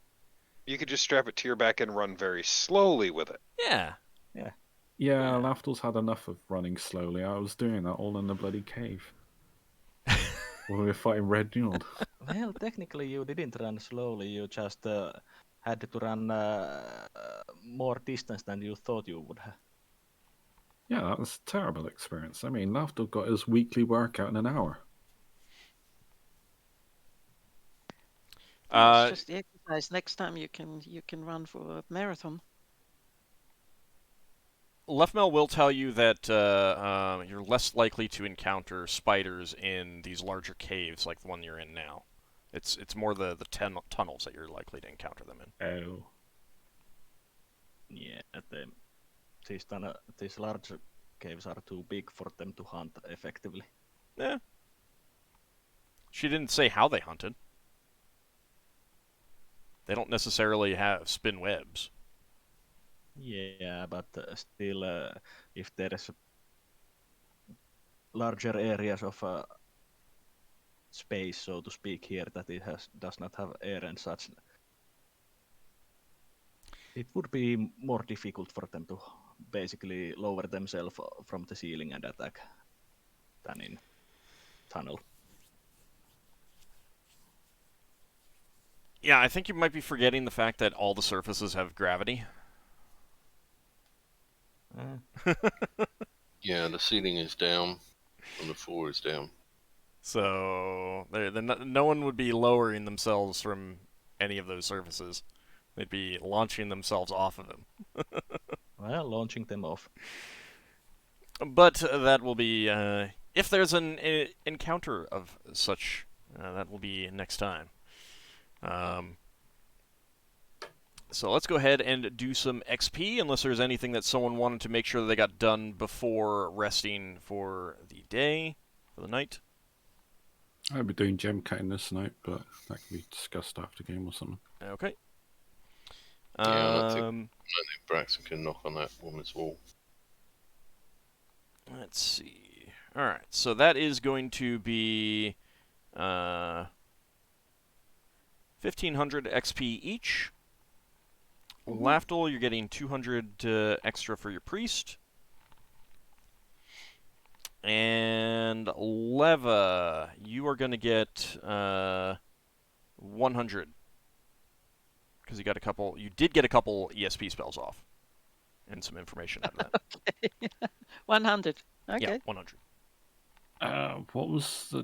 You could just strap it to your back and run very slowly with it. Yeah. Yeah, Lafdul's had enough of running slowly. I was doing that all in the bloody cave. When we were fighting Red Newald. Well, technically you didn't run slowly. You just had to run more distance than you thought you would have. Yeah, that was a terrible experience. I mean, Lafdul got his weekly workout in an hour. It's just the exercise. Next time you can run for a marathon. Leftmel will tell you that you're less likely to encounter spiders in these larger caves like the one you're in now. It's more the tunnels that you're likely to encounter them in. Oh. Yeah, these large caves are too big for them to hunt effectively. Yeah. She didn't say how they hunted. They don't necessarily spin webs. Yeah, but still, if there is larger areas of space, so to speak, here that it does not have air and such, it would be more difficult for them to basically lower themselves from the ceiling and attack than in tunnel. Yeah, I think you might be forgetting the fact that all the surfaces have gravity. Yeah, the ceiling is down and the floor is down. So no one would be lowering themselves from any of those surfaces. They'd be launching themselves off of them. Well, launching them off. But that will be, if there's an encounter of such, that will be next time. So let's go ahead and do some XP, unless there's anything that someone wanted to make sure that they got done before resting for the day, for the night. I'll be doing gem cutting this night, but that can be discussed after game or something. Okay. Yeah, I think Braxon can knock on that woman's wall. Let's see. Alright, so that is going to be 1,500 XP each. Lafdul, you're getting 200 extra for your priest. And Leva, you are going to get 100. Because you did get a couple ESP spells off. And some information out of that. Okay. 100. Okay. Yeah, 100. What was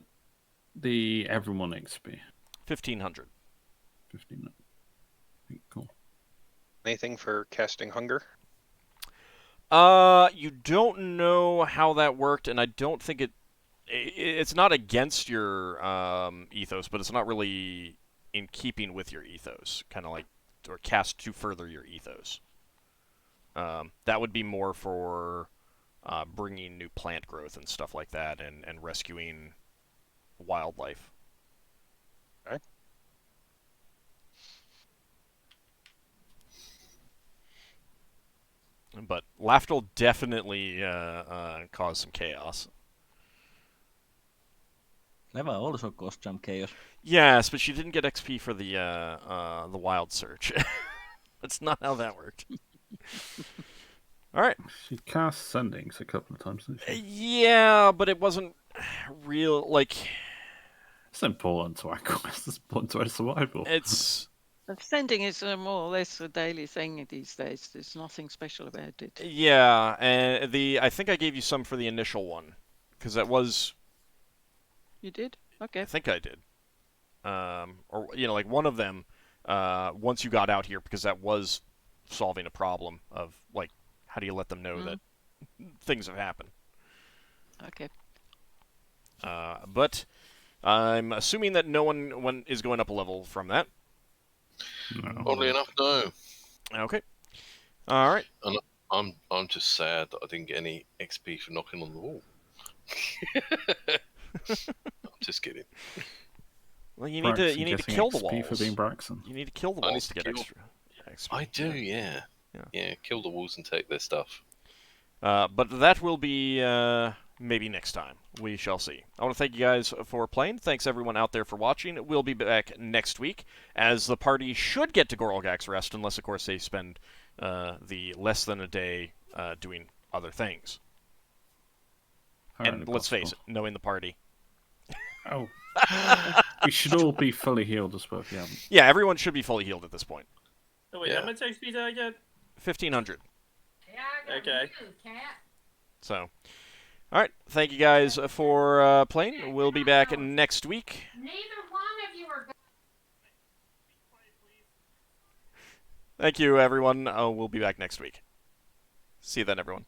the everyone XP? 1,500. 15. Cool. Anything for casting hunger? You don't know how that worked, and I don't think it's not against your ethos, but it's not really in keeping with your ethos. Kind of like, or cast to further your ethos. That would be more for bringing new plant growth and stuff like that, and rescuing wildlife. Okay. But Lafdul definitely caused some chaos. Leva also caused some chaos. Yes, but she didn't get XP for the wild search. That's not how that worked. All right. She cast sendings a couple of times, didn't she? Yeah, but it wasn't real. Like, It's important to our quest. It's important to our survival. it's Sending is more or less a daily thing these days. There's nothing special about it. yeah, and I think I gave you some for the initial one, because that was. You did? Okay. I think I did. Or like one of them. Once you got out here, because that was solving a problem of like, how do you let them know that things have happened? Okay. But I'm assuming that no one is going up a level from that. No. Oddly enough, no. Okay. All right. And I'm just sad that I didn't get any XP for knocking on the wall. I'm just kidding. Well, you need to kill the walls. for being Braxon. You need to kill the walls to get extra XP. I do, yeah. Yeah, kill the walls and take their stuff. But that will be maybe next time. We shall see. I want to thank you guys for playing. Thanks everyone out there for watching. We'll be back next week, as the party should get to Gorlgak's Rest, unless, of course, they spend the less than a day doing other things. And let's face it, knowing the party. Oh. We should all be fully healed as well if you haven't. Yeah, everyone should be fully healed at this point. Oh, wait, how much XP did I get? 1,500. Okay. So, all right. Thank you guys for playing. We'll be back next week. Neither one of you are. Thank you, everyone. We'll be back next week. See you then, everyone.